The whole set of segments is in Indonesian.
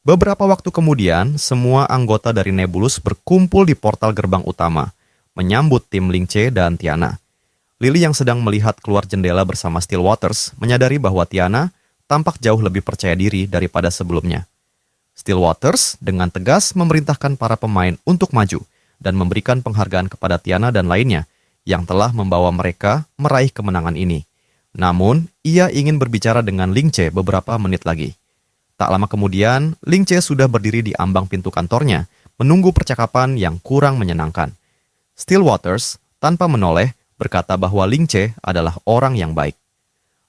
Beberapa waktu kemudian, semua anggota dari Nebulus berkumpul di portal gerbang utama, menyambut tim Lingce dan Tiana. Lily yang sedang melihat keluar jendela bersama Stillwaters menyadari bahwa Tiana tampak jauh lebih percaya diri daripada sebelumnya. Stillwaters dengan tegas memerintahkan para pemain untuk maju dan memberikan penghargaan kepada Tiana dan lainnya yang telah membawa mereka meraih kemenangan ini. Namun, ia ingin berbicara dengan Lingce beberapa menit lagi. Tak lama kemudian, Lingce sudah berdiri di ambang pintu kantornya, menunggu percakapan yang kurang menyenangkan. Stillwaters, tanpa menoleh, berkata bahwa Lingce adalah orang yang baik.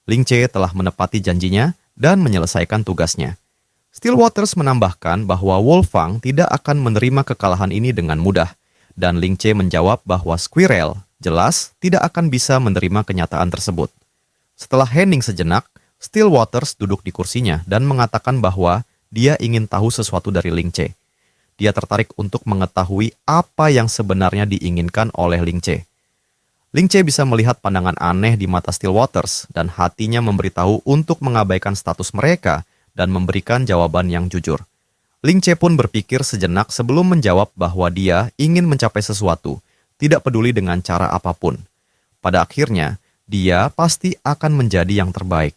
Lingce telah menepati janjinya dan menyelesaikan tugasnya. Stillwaters menambahkan bahwa Wolfang tidak akan menerima kekalahan ini dengan mudah, dan Lingce menjawab bahwa Squirrel jelas tidak akan bisa menerima kenyataan tersebut. Setelah hening sejenak, Stillwaters duduk di kursinya dan mengatakan bahwa dia ingin tahu sesuatu dari Lingce. Dia tertarik untuk mengetahui apa yang sebenarnya diinginkan oleh Lingce. Lingce bisa melihat pandangan aneh di mata Stillwaters dan hatinya memberitahu untuk mengabaikan status mereka dan memberikan jawaban yang jujur. Lingce pun berpikir sejenak sebelum menjawab bahwa dia ingin mencapai sesuatu, tidak peduli dengan cara apapun. Pada akhirnya, dia pasti akan menjadi yang terbaik.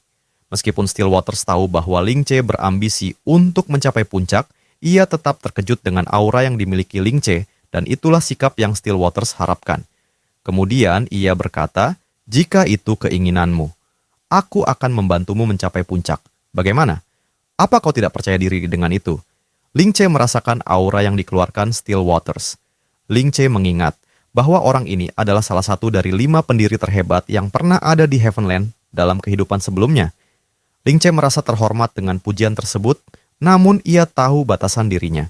Meskipun Stillwaters tahu bahwa Lingce berambisi untuk mencapai puncak, ia tetap terkejut dengan aura yang dimiliki Lingce dan itulah sikap yang Stillwaters harapkan. Kemudian ia berkata, "Jika itu keinginanmu, aku akan membantumu mencapai puncak. Bagaimana? Apa kau tidak percaya diri dengan itu?" Lingce merasakan aura yang dikeluarkan Stillwaters. Lingce mengingat bahwa orang ini adalah salah satu dari 5 pendiri terhebat yang pernah ada di Heavenland dalam kehidupan sebelumnya. Lingce merasa terhormat dengan pujian tersebut, namun ia tahu batasan dirinya.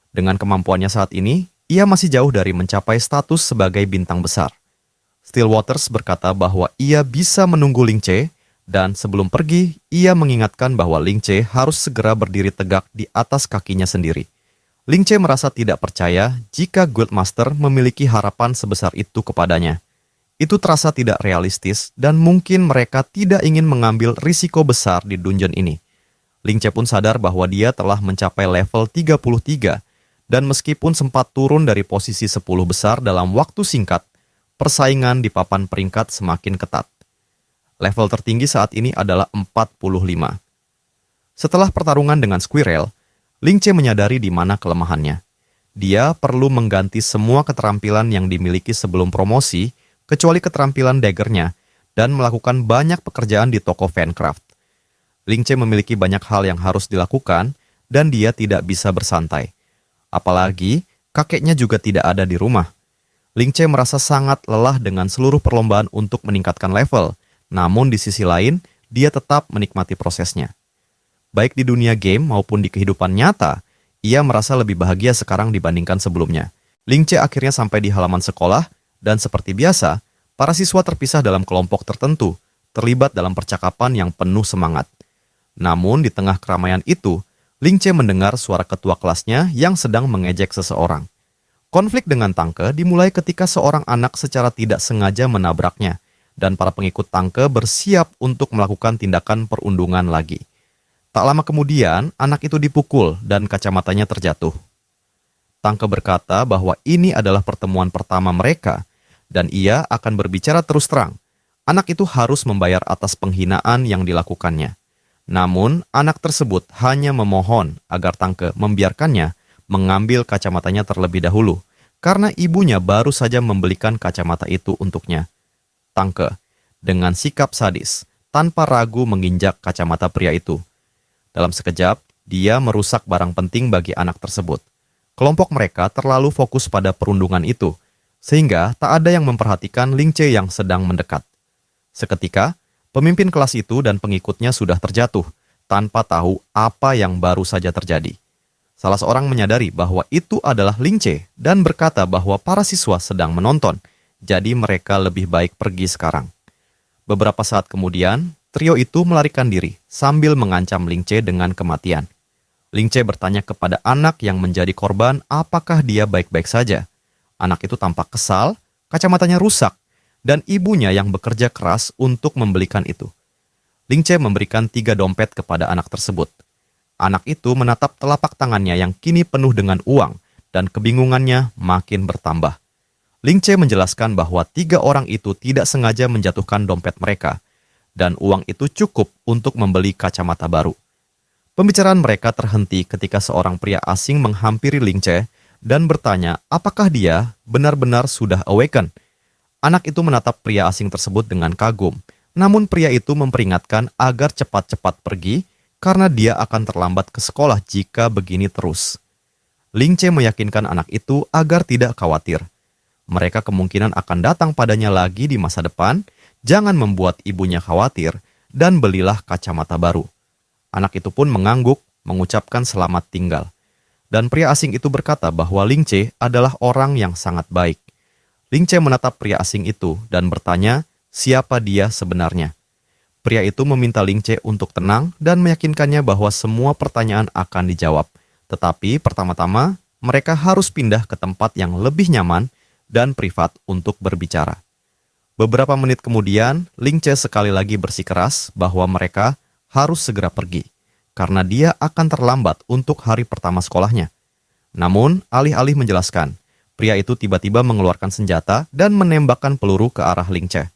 Dengan kemampuannya saat ini, ia masih jauh dari mencapai status sebagai bintang besar. Stillwaters berkata bahwa ia bisa menunggu Lingce, dan sebelum pergi, ia mengingatkan bahwa Lingce harus segera berdiri tegak di atas kakinya sendiri. Lingce merasa tidak percaya jika Guildmaster memiliki harapan sebesar itu kepadanya. Itu terasa tidak realistis dan mungkin mereka tidak ingin mengambil risiko besar di dungeon ini. Lingce pun sadar bahwa dia telah mencapai level 33 dan meskipun sempat turun dari posisi 10 besar dalam waktu singkat, persaingan di papan peringkat semakin ketat. Level tertinggi saat ini adalah 45. Setelah pertarungan dengan Squirrel, Lingce menyadari di mana kelemahannya. Dia perlu mengganti semua keterampilan yang dimiliki sebelum promosi, kecuali keterampilan daggernya, dan melakukan banyak pekerjaan di toko Fancraft. Lingce memiliki banyak hal yang harus dilakukan, dan dia tidak bisa bersantai. Apalagi, kakeknya juga tidak ada di rumah. Lingce merasa sangat lelah dengan seluruh perlombaan untuk meningkatkan level, namun di sisi lain, dia tetap menikmati prosesnya. Baik di dunia game maupun di kehidupan nyata, ia merasa lebih bahagia sekarang dibandingkan sebelumnya. Lingce akhirnya sampai di halaman sekolah, dan seperti biasa, para siswa terpisah dalam kelompok tertentu, terlibat dalam percakapan yang penuh semangat. Namun di tengah keramaian itu, Lingce mendengar suara ketua kelasnya yang sedang mengejek seseorang. Konflik dengan Tangke dimulai ketika seorang anak secara tidak sengaja menabraknya, dan para pengikut Tangke bersiap untuk melakukan tindakan perundungan lagi. Tak lama kemudian, anak itu dipukul dan kacamatanya terjatuh. Tangke berkata bahwa ini adalah pertemuan pertama mereka, dan ia akan berbicara terus terang. Anak itu harus membayar atas penghinaan yang dilakukannya. Namun, anak tersebut hanya memohon agar Tangke membiarkannya mengambil kacamatanya terlebih dahulu, karena ibunya baru saja membelikan kacamata itu untuknya. Tangke, dengan sikap sadis, tanpa ragu menginjak kacamata pria itu. Dalam sekejap, dia merusak barang penting bagi anak tersebut. Kelompok mereka terlalu fokus pada perundungan itu, sehingga tak ada yang memperhatikan Lingce yang sedang mendekat. Seketika, pemimpin kelas itu dan pengikutnya sudah terjatuh, tanpa tahu apa yang baru saja terjadi. Salah seorang menyadari bahwa itu adalah Lingce dan berkata bahwa para siswa sedang menonton, jadi mereka lebih baik pergi sekarang. Beberapa saat kemudian, trio itu melarikan diri sambil mengancam Lingce dengan kematian. Lingce bertanya kepada anak yang menjadi korban apakah dia baik-baik saja. Anak itu tampak kesal, kacamatanya rusak, dan ibunya yang bekerja keras untuk membelikan itu. Lingce memberikan 3 dompet kepada anak tersebut. Anak itu menatap telapak tangannya yang kini penuh dengan uang, dan kebingungannya makin bertambah. Ling Che menjelaskan bahwa 3 orang itu tidak sengaja menjatuhkan dompet mereka, dan uang itu cukup untuk membeli kacamata baru. Pembicaraan mereka terhenti ketika seorang pria asing menghampiri Ling Che dan bertanya apakah dia benar-benar sudah awaken. Anak itu menatap pria asing tersebut dengan kagum, namun pria itu memperingatkan agar cepat-cepat pergi karena dia akan terlambat ke sekolah jika begini terus. Ling Che meyakinkan anak itu agar tidak khawatir. Mereka kemungkinan akan datang padanya lagi di masa depan, jangan membuat ibunya khawatir, dan belilah kacamata baru. Anak itu pun mengangguk, mengucapkan selamat tinggal. Dan pria asing itu berkata bahwa Ling Che adalah orang yang sangat baik. Ling Che menatap pria asing itu dan bertanya siapa dia sebenarnya. Pria itu meminta Ling Che untuk tenang dan meyakinkannya bahwa semua pertanyaan akan dijawab. Tetapi pertama-tama, mereka harus pindah ke tempat yang lebih nyaman dan privat untuk berbicara. Beberapa menit kemudian, Ling Che sekali lagi bersikeras bahwa mereka harus segera pergi, karena dia akan terlambat untuk hari pertama sekolahnya. Namun, alih-alih menjelaskan, pria itu tiba-tiba mengeluarkan senjata dan menembakkan peluru ke arah Ling Che.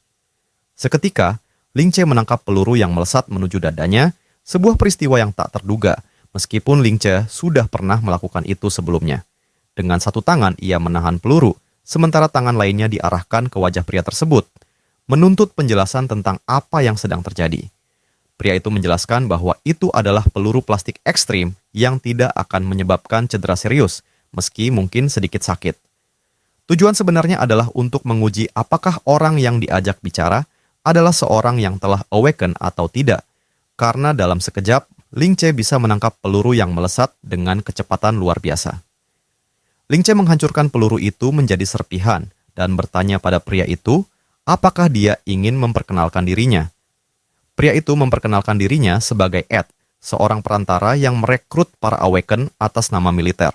Seketika, Ling Che menangkap peluru yang melesat menuju dadanya, sebuah peristiwa yang tak terduga, meskipun Ling Che sudah pernah melakukan itu sebelumnya. Dengan satu tangan ia menahan peluru, sementara tangan lainnya diarahkan ke wajah pria tersebut, menuntut penjelasan tentang apa yang sedang terjadi. Pria itu menjelaskan bahwa itu adalah peluru plastik ekstrim yang tidak akan menyebabkan cedera serius, meski mungkin sedikit sakit. Tujuan sebenarnya adalah untuk menguji apakah orang yang diajak bicara adalah seorang yang telah awaken atau tidak, karena dalam sekejap, Ling Che bisa menangkap peluru yang melesat dengan kecepatan luar biasa. Ling Che menghancurkan peluru itu menjadi serpihan dan bertanya pada pria itu, apakah dia ingin memperkenalkan dirinya. Pria itu memperkenalkan dirinya sebagai Ed, seorang perantara yang merekrut para awaken atas nama militer.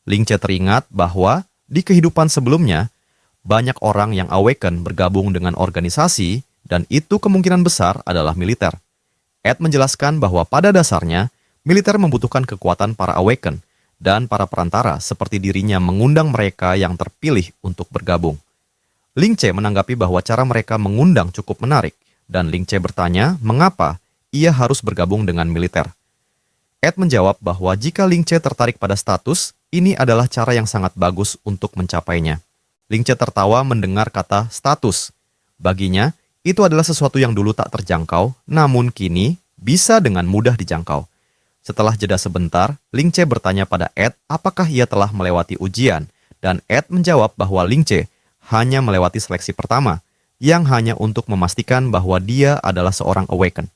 Ling Che teringat bahwa di kehidupan sebelumnya, banyak orang yang awaken bergabung dengan organisasi dan itu kemungkinan besar adalah militer. Ed menjelaskan bahwa pada dasarnya, militer membutuhkan kekuatan para awaken dan para perantara seperti dirinya mengundang mereka yang terpilih untuk bergabung. Ling Che menanggapi bahwa cara mereka mengundang cukup menarik, dan Ling Che bertanya mengapa ia harus bergabung dengan militer. Ed menjawab bahwa jika Ling Che tertarik pada status, ini adalah cara yang sangat bagus untuk mencapainya. Ling Che tertawa mendengar kata status. Baginya, itu adalah sesuatu yang dulu tak terjangkau, namun kini bisa dengan mudah dijangkau. Setelah jeda sebentar, Ling Che bertanya pada Ed apakah ia telah melewati ujian, dan Ed menjawab bahwa Ling Che hanya melewati seleksi pertama, yang hanya untuk memastikan bahwa dia adalah seorang awaken.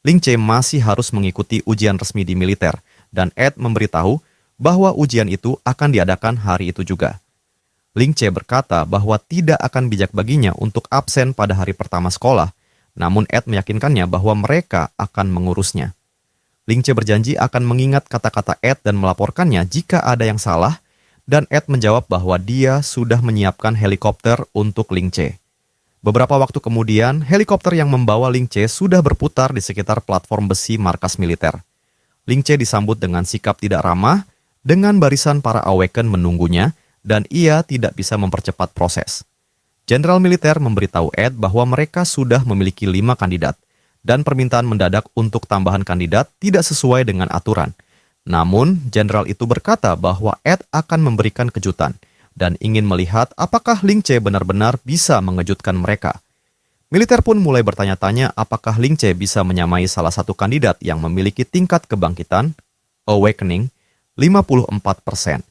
Ling Che masih harus mengikuti ujian resmi di militer, dan Ed memberitahu bahwa ujian itu akan diadakan hari itu juga. Ling Che berkata bahwa tidak akan bijak baginya untuk absen pada hari pertama sekolah, namun Ed meyakinkannya bahwa mereka akan mengurusnya. Ling Che berjanji akan mengingat kata-kata Ed dan melaporkannya jika ada yang salah, dan Ed menjawab bahwa dia sudah menyiapkan helikopter untuk Ling Che. Beberapa waktu kemudian, helikopter yang membawa Ling Che sudah berputar di sekitar platform besi markas militer. Ling Che disambut dengan sikap tidak ramah, dengan barisan para awaken menunggunya, dan ia tidak bisa mempercepat proses. Jenderal militer memberitahu Ed bahwa mereka sudah memiliki 5 kandidat, dan permintaan mendadak untuk tambahan kandidat tidak sesuai dengan aturan. Namun, jenderal itu berkata bahwa Ed akan memberikan kejutan, dan ingin melihat apakah Ling Che benar-benar bisa mengejutkan mereka. Militer pun mulai bertanya-tanya apakah Ling Che bisa menyamai salah satu kandidat yang memiliki tingkat kebangkitan, awakening, 54%.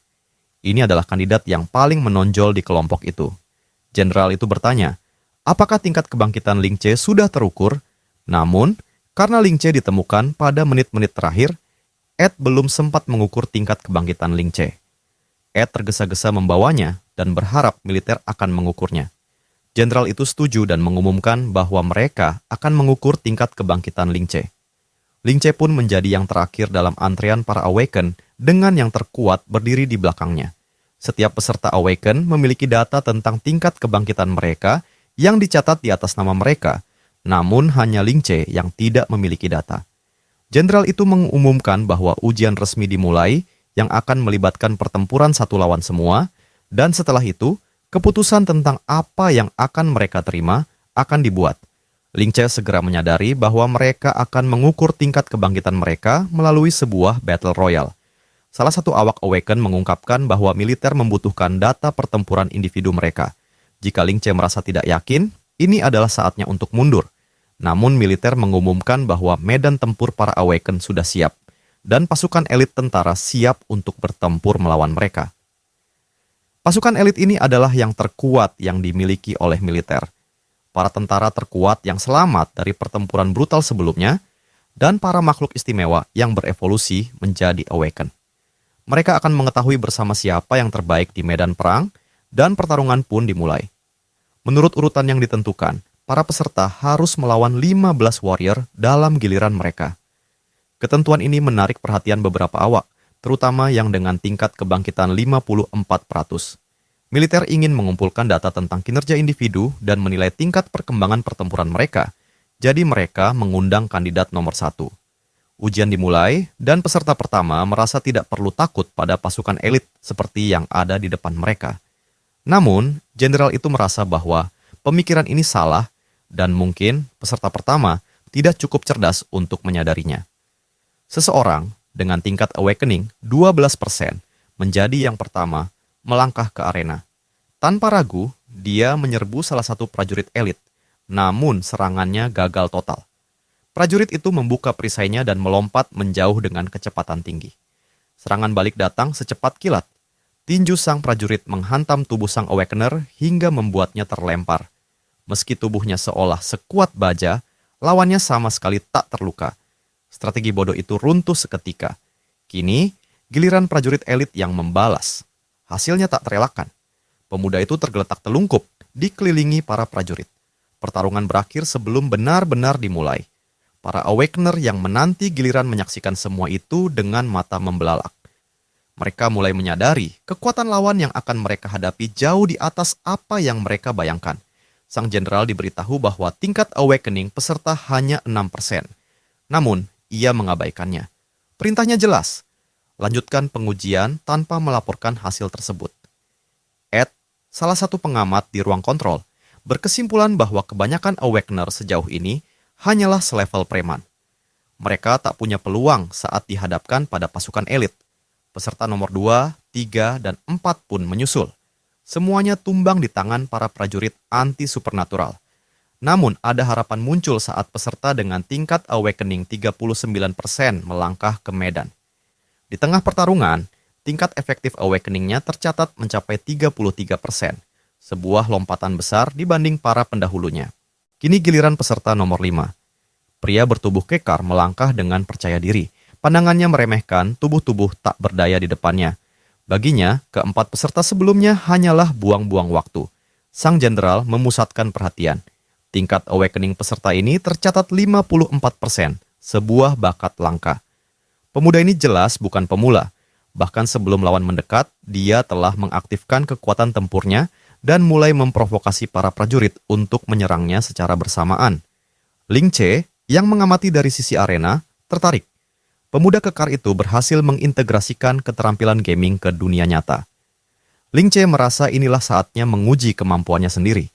Ini adalah kandidat yang paling menonjol di kelompok itu. Jenderal itu bertanya, apakah tingkat kebangkitan Ling Che sudah terukur? Namun, karena Ling Che ditemukan pada menit-menit terakhir, Ed belum sempat mengukur tingkat kebangkitan Ling Che. Ed tergesa-gesa membawanya dan berharap militer akan mengukurnya. Jenderal itu setuju dan mengumumkan bahwa mereka akan mengukur tingkat kebangkitan Ling Che. Ling Che pun menjadi yang terakhir dalam antrean para awaken dengan yang terkuat berdiri di belakangnya. Setiap peserta awaken memiliki data tentang tingkat kebangkitan mereka yang dicatat di atas nama mereka, namun hanya Ling Che yang tidak memiliki data. Jenderal itu mengumumkan bahwa ujian resmi dimulai yang akan melibatkan pertempuran satu lawan semua, dan setelah itu, keputusan tentang apa yang akan mereka terima akan dibuat. Ling Che segera menyadari bahwa mereka akan mengukur tingkat kebangkitan mereka melalui sebuah battle royale. Salah satu awak Awaken mengungkapkan bahwa militer membutuhkan data pertempuran individu mereka. Jika Ling Che merasa tidak yakin, ini adalah saatnya untuk mundur. Namun militer mengumumkan bahwa medan tempur para Awaken sudah siap, dan pasukan elit tentara siap untuk bertempur melawan mereka. Pasukan elit ini adalah yang terkuat yang dimiliki oleh militer. Para tentara terkuat yang selamat dari pertempuran brutal sebelumnya, dan para makhluk istimewa yang berevolusi menjadi Awaken. Mereka akan mengetahui bersama siapa yang terbaik di medan perang, dan pertarungan pun dimulai. Menurut urutan yang ditentukan, para peserta harus melawan 15 warrior dalam giliran mereka. Ketentuan ini menarik perhatian beberapa awak, terutama yang dengan tingkat kebangkitan 54%. Militer ingin mengumpulkan data tentang kinerja individu dan menilai tingkat perkembangan pertempuran mereka, jadi mereka mengundang kandidat nomor 1. Ujian dimulai, dan peserta pertama merasa tidak perlu takut pada pasukan elit seperti yang ada di depan mereka. Namun, jenderal itu merasa bahwa pemikiran ini salah, dan mungkin peserta pertama tidak cukup cerdas untuk menyadarinya. Seseorang dengan tingkat awakening 12% menjadi yang pertama melangkah ke arena. Tanpa ragu, dia menyerbu salah satu prajurit elit, namun serangannya gagal total. Prajurit itu membuka perisainya dan melompat menjauh dengan kecepatan tinggi. Serangan balik datang secepat kilat. Tinju sang prajurit menghantam tubuh sang awakener hingga membuatnya terlempar. Meski tubuhnya seolah sekuat baja, lawannya sama sekali tak terluka. Strategi bodoh itu runtuh seketika. Kini, giliran prajurit elit yang membalas. Hasilnya tak terelakkan. Pemuda itu tergeletak telungkup, dikelilingi para prajurit. Pertarungan berakhir sebelum benar-benar dimulai. Para awakener yang menanti giliran menyaksikan semua itu dengan mata membelalak. Mereka mulai menyadari kekuatan lawan yang akan mereka hadapi jauh di atas apa yang mereka bayangkan. Sang jenderal diberitahu bahwa tingkat awakening peserta hanya 6%. Namun, ia mengabaikannya. Perintahnya jelas, lanjutkan pengujian tanpa melaporkan hasil tersebut. Ed, salah satu pengamat di ruang kontrol, berkesimpulan bahwa kebanyakan awakener sejauh ini hanyalah selevel preman. Mereka tak punya peluang saat dihadapkan pada pasukan elit. Peserta nomor 2, 3, dan 4 pun menyusul. Semuanya tumbang di tangan para prajurit anti-supernatural. Namun ada harapan muncul saat peserta dengan tingkat awakening 39% melangkah ke medan. Di tengah pertarungan, tingkat efektif awakeningnya tercatat mencapai 33%, sebuah lompatan besar dibanding para pendahulunya. Kini giliran peserta nomor 5. Pria bertubuh kekar melangkah dengan percaya diri. Pandangannya meremehkan tubuh-tubuh tak berdaya di depannya. Baginya, keempat peserta sebelumnya hanyalah buang-buang waktu. Sang jenderal memusatkan perhatian. Tingkat awakening peserta ini tercatat 54%, sebuah bakat langka. Pemuda ini jelas bukan pemula. Bahkan sebelum lawan mendekat, dia telah mengaktifkan kekuatan tempurnya dan mulai memprovokasi para prajurit untuk menyerangnya secara bersamaan. Ling Che, yang mengamati dari sisi arena, tertarik. Pemuda kekar itu berhasil mengintegrasikan keterampilan gaming ke dunia nyata. Ling Che merasa inilah saatnya menguji kemampuannya sendiri.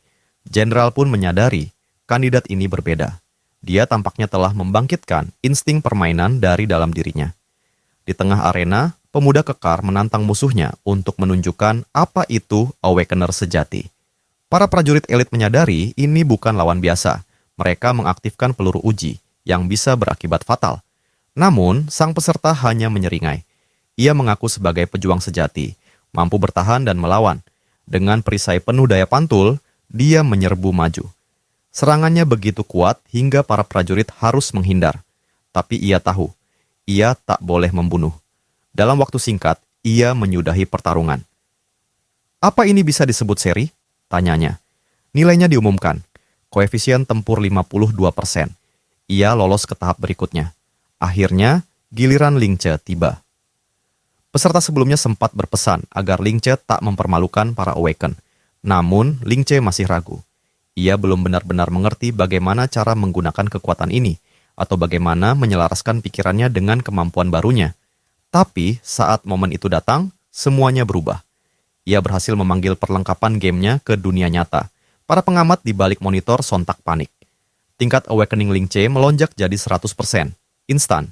Jenderal pun menyadari kandidat ini berbeda. Dia tampaknya telah membangkitkan insting permainan dari dalam dirinya. Di tengah arena, pemuda kekar menantang musuhnya untuk menunjukkan apa itu awakener sejati. Para prajurit elit menyadari ini bukan lawan biasa. Mereka mengaktifkan peluru uji yang bisa berakibat fatal. Namun, sang peserta hanya menyeringai. Ia mengaku sebagai pejuang sejati, mampu bertahan dan melawan. Dengan perisai penuh daya pantul, dia menyerbu maju. Serangannya begitu kuat hingga para prajurit harus menghindar. Tapi ia tahu, ia tak boleh membunuh. Dalam waktu singkat, ia menyudahi pertarungan. Apa ini bisa disebut seri? Tanyanya. Nilainya diumumkan. Koefisien tempur 52%. Ia lolos ke tahap berikutnya. Akhirnya, giliran Ling Che tiba. Peserta sebelumnya sempat berpesan agar Ling Che tak mempermalukan para Awaken. Namun, Ling Che masih ragu. Ia belum benar-benar mengerti bagaimana cara menggunakan kekuatan ini, atau bagaimana menyelaraskan pikirannya dengan kemampuan barunya. Tapi saat momen itu datang, semuanya berubah. Ia berhasil memanggil perlengkapan gamenya ke dunia nyata. Para pengamat di balik monitor sontak panik. Tingkat awakening Ling Che melonjak jadi 100%, instan.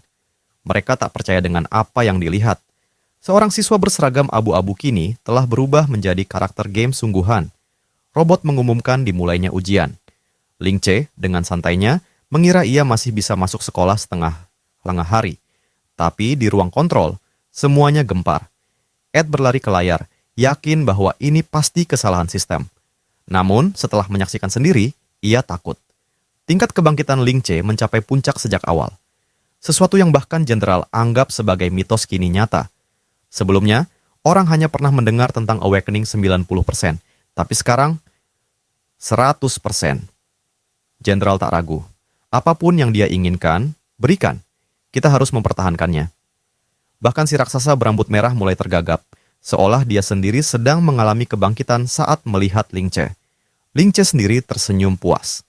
Mereka tak percaya dengan apa yang dilihat. Seorang siswa berseragam abu-abu kini telah berubah menjadi karakter game sungguhan. Robot mengumumkan dimulainya ujian. Ling Che dengan santainya mengira ia masih bisa masuk sekolah setengah hari. Tapi di ruang kontrol, semuanya gempar. Ed berlari ke layar, yakin bahwa ini pasti kesalahan sistem. Namun, setelah menyaksikan sendiri, ia takut. Tingkat kebangkitan Ling Che mencapai puncak sejak awal. Sesuatu yang bahkan Jenderal anggap sebagai mitos kini nyata. Sebelumnya, orang hanya pernah mendengar tentang awakening 90%, tapi sekarang 100%. Jenderal tak ragu. Apapun yang dia inginkan, berikan. Kita harus mempertahankannya. Bahkan si raksasa berambut merah mulai tergagap, seolah dia sendiri sedang mengalami kebangkitan saat melihat Ling Che. Ling Che sendiri tersenyum puas.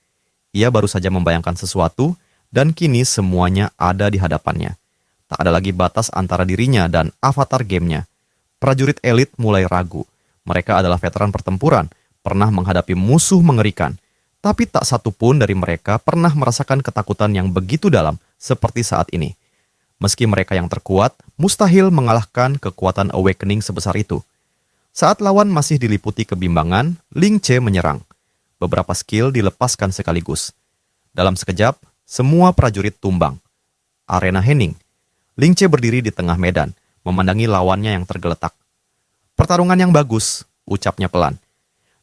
Ia baru saja membayangkan sesuatu, dan kini semuanya ada di hadapannya. Tak ada lagi batas antara dirinya dan avatar gamenya. Prajurit elit mulai ragu. Mereka adalah veteran pertempuran, pernah menghadapi musuh mengerikan. Tapi tak satu pun dari mereka pernah merasakan ketakutan yang begitu dalam seperti saat ini. Meski mereka yang terkuat, mustahil mengalahkan kekuatan awakening sebesar itu. Saat lawan masih diliputi kebimbangan, Ling Che menyerang. Beberapa skill dilepaskan sekaligus. Dalam sekejap, semua prajurit tumbang. Arena hening. Ling Che berdiri di tengah medan, memandangi lawannya yang tergeletak. Pertarungan yang bagus, ucapnya pelan.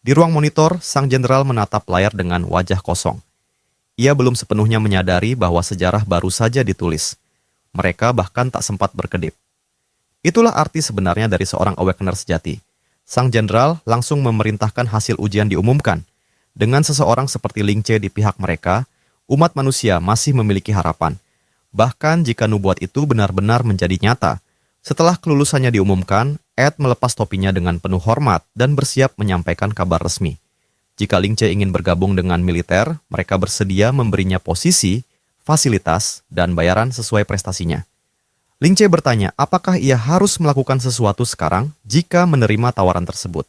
Di ruang monitor, sang jenderal menatap layar dengan wajah kosong. Ia belum sepenuhnya menyadari bahwa sejarah baru saja ditulis. Mereka bahkan tak sempat berkedip. Itulah arti sebenarnya dari seorang awakener sejati. Sang jenderal langsung memerintahkan hasil ujian diumumkan. Dengan seseorang seperti Ling Che di pihak mereka, umat manusia masih memiliki harapan. Bahkan jika nubuat itu benar-benar menjadi nyata. Setelah kelulusannya diumumkan, Ed melepas topinya dengan penuh hormat dan bersiap menyampaikan kabar resmi. Jika Ling Che ingin bergabung dengan militer, mereka bersedia memberinya posisi, fasilitas, dan bayaran sesuai prestasinya. Ling Che bertanya apakah ia harus melakukan sesuatu sekarang jika menerima tawaran tersebut.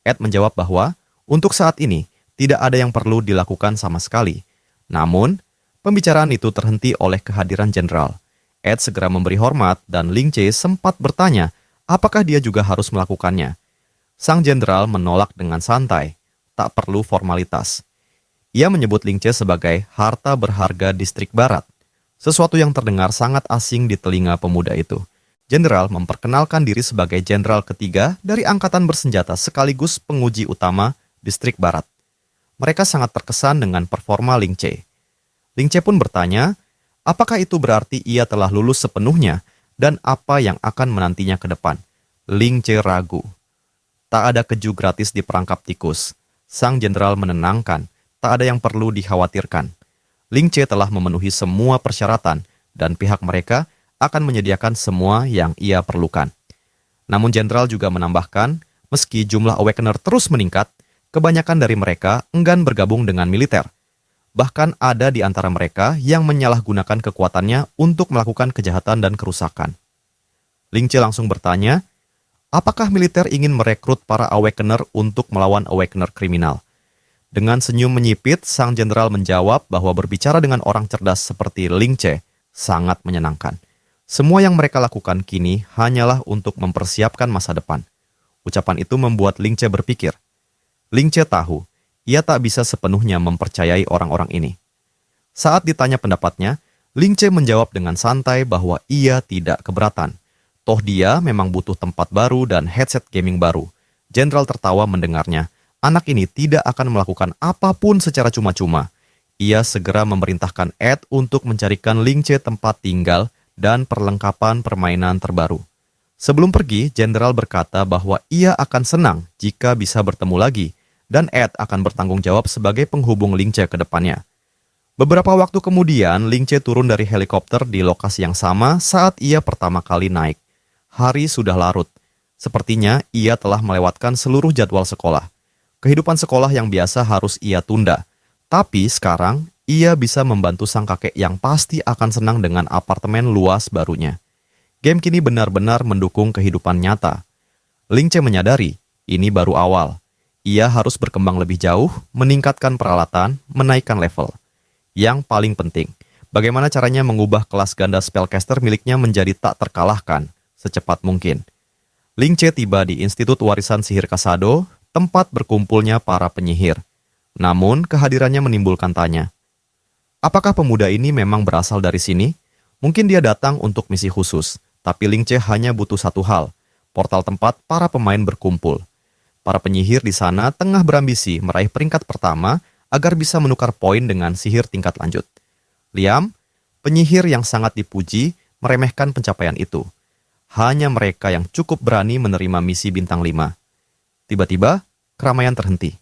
Ed menjawab bahwa, untuk saat ini, tidak ada yang perlu dilakukan sama sekali. Namun, pembicaraan itu terhenti oleh kehadiran jenderal. Ed segera memberi hormat dan Ling Che sempat bertanya apakah dia juga harus melakukannya. Sang jenderal menolak dengan santai, tak perlu formalitas. Ia menyebut Ling Che sebagai harta berharga distrik barat, sesuatu yang terdengar sangat asing di telinga pemuda itu. Jenderal memperkenalkan diri sebagai jenderal ketiga dari angkatan bersenjata sekaligus penguji utama distrik barat. Mereka sangat terkesan dengan performa Ling Che. Ling Che pun bertanya, apakah itu berarti ia telah lulus sepenuhnya dan apa yang akan menantinya ke depan? Ling Che ragu. Tak ada keju gratis di perangkap tikus. Sang jenderal menenangkan, tak ada yang perlu dikhawatirkan. Ling Che telah memenuhi semua persyaratan dan pihak mereka akan menyediakan semua yang ia perlukan. Namun jenderal juga menambahkan, meski jumlah awakener terus meningkat, kebanyakan dari mereka enggan bergabung dengan militer. Bahkan ada di antara mereka yang menyalahgunakan kekuatannya untuk melakukan kejahatan dan kerusakan. Ling Che langsung bertanya, apakah militer ingin merekrut para awakener untuk melawan awakener kriminal? Dengan senyum menyipit, sang jenderal menjawab bahwa berbicara dengan orang cerdas seperti Ling Che sangat menyenangkan. Semua yang mereka lakukan kini hanyalah untuk mempersiapkan masa depan. Ucapan itu membuat Ling Che berpikir. Ling Che tahu, ia tak bisa sepenuhnya mempercayai orang-orang ini. Saat ditanya pendapatnya, Ling Che menjawab dengan santai bahwa ia tidak keberatan. Toh dia memang butuh tempat baru dan headset gaming baru. Jenderal tertawa mendengarnya. Anak ini tidak akan melakukan apapun secara cuma-cuma. Ia segera memerintahkan Ed untuk mencarikan Ling Che tempat tinggal dan perlengkapan permainan terbaru. Sebelum pergi, jenderal berkata bahwa ia akan senang jika bisa bertemu lagi, dan Ed akan bertanggung jawab sebagai penghubung Ling Che ke depannya. Beberapa waktu kemudian, Ling Che turun dari helikopter di lokasi yang sama saat ia pertama kali naik. Hari sudah larut. Sepertinya ia telah melewatkan seluruh jadwal sekolah. Kehidupan sekolah yang biasa harus ia tunda. Tapi sekarang, ia bisa membantu sang kakek yang pasti akan senang dengan apartemen luas barunya. Game kini benar-benar mendukung kehidupan nyata. Ling Che menyadari, ini baru awal. Ia harus berkembang lebih jauh, meningkatkan peralatan, menaikkan level. Yang paling penting, bagaimana caranya mengubah kelas ganda spellcaster miliknya menjadi tak terkalahkan secepat mungkin. Ling Che tiba di Institut Warisan Sihir Kasado, tempat berkumpulnya para penyihir. Namun, kehadirannya menimbulkan tanya. Apakah pemuda ini memang berasal dari sini? Mungkin dia datang untuk misi khusus, tapi Ling Che hanya butuh satu hal, portal tempat para pemain berkumpul. Para penyihir di sana tengah berambisi meraih peringkat pertama agar bisa menukar poin dengan sihir tingkat lanjut. Liam, penyihir yang sangat dipuji, meremehkan pencapaian itu. Hanya mereka yang cukup berani menerima misi bintang 5. Tiba-tiba, keramaian terhenti.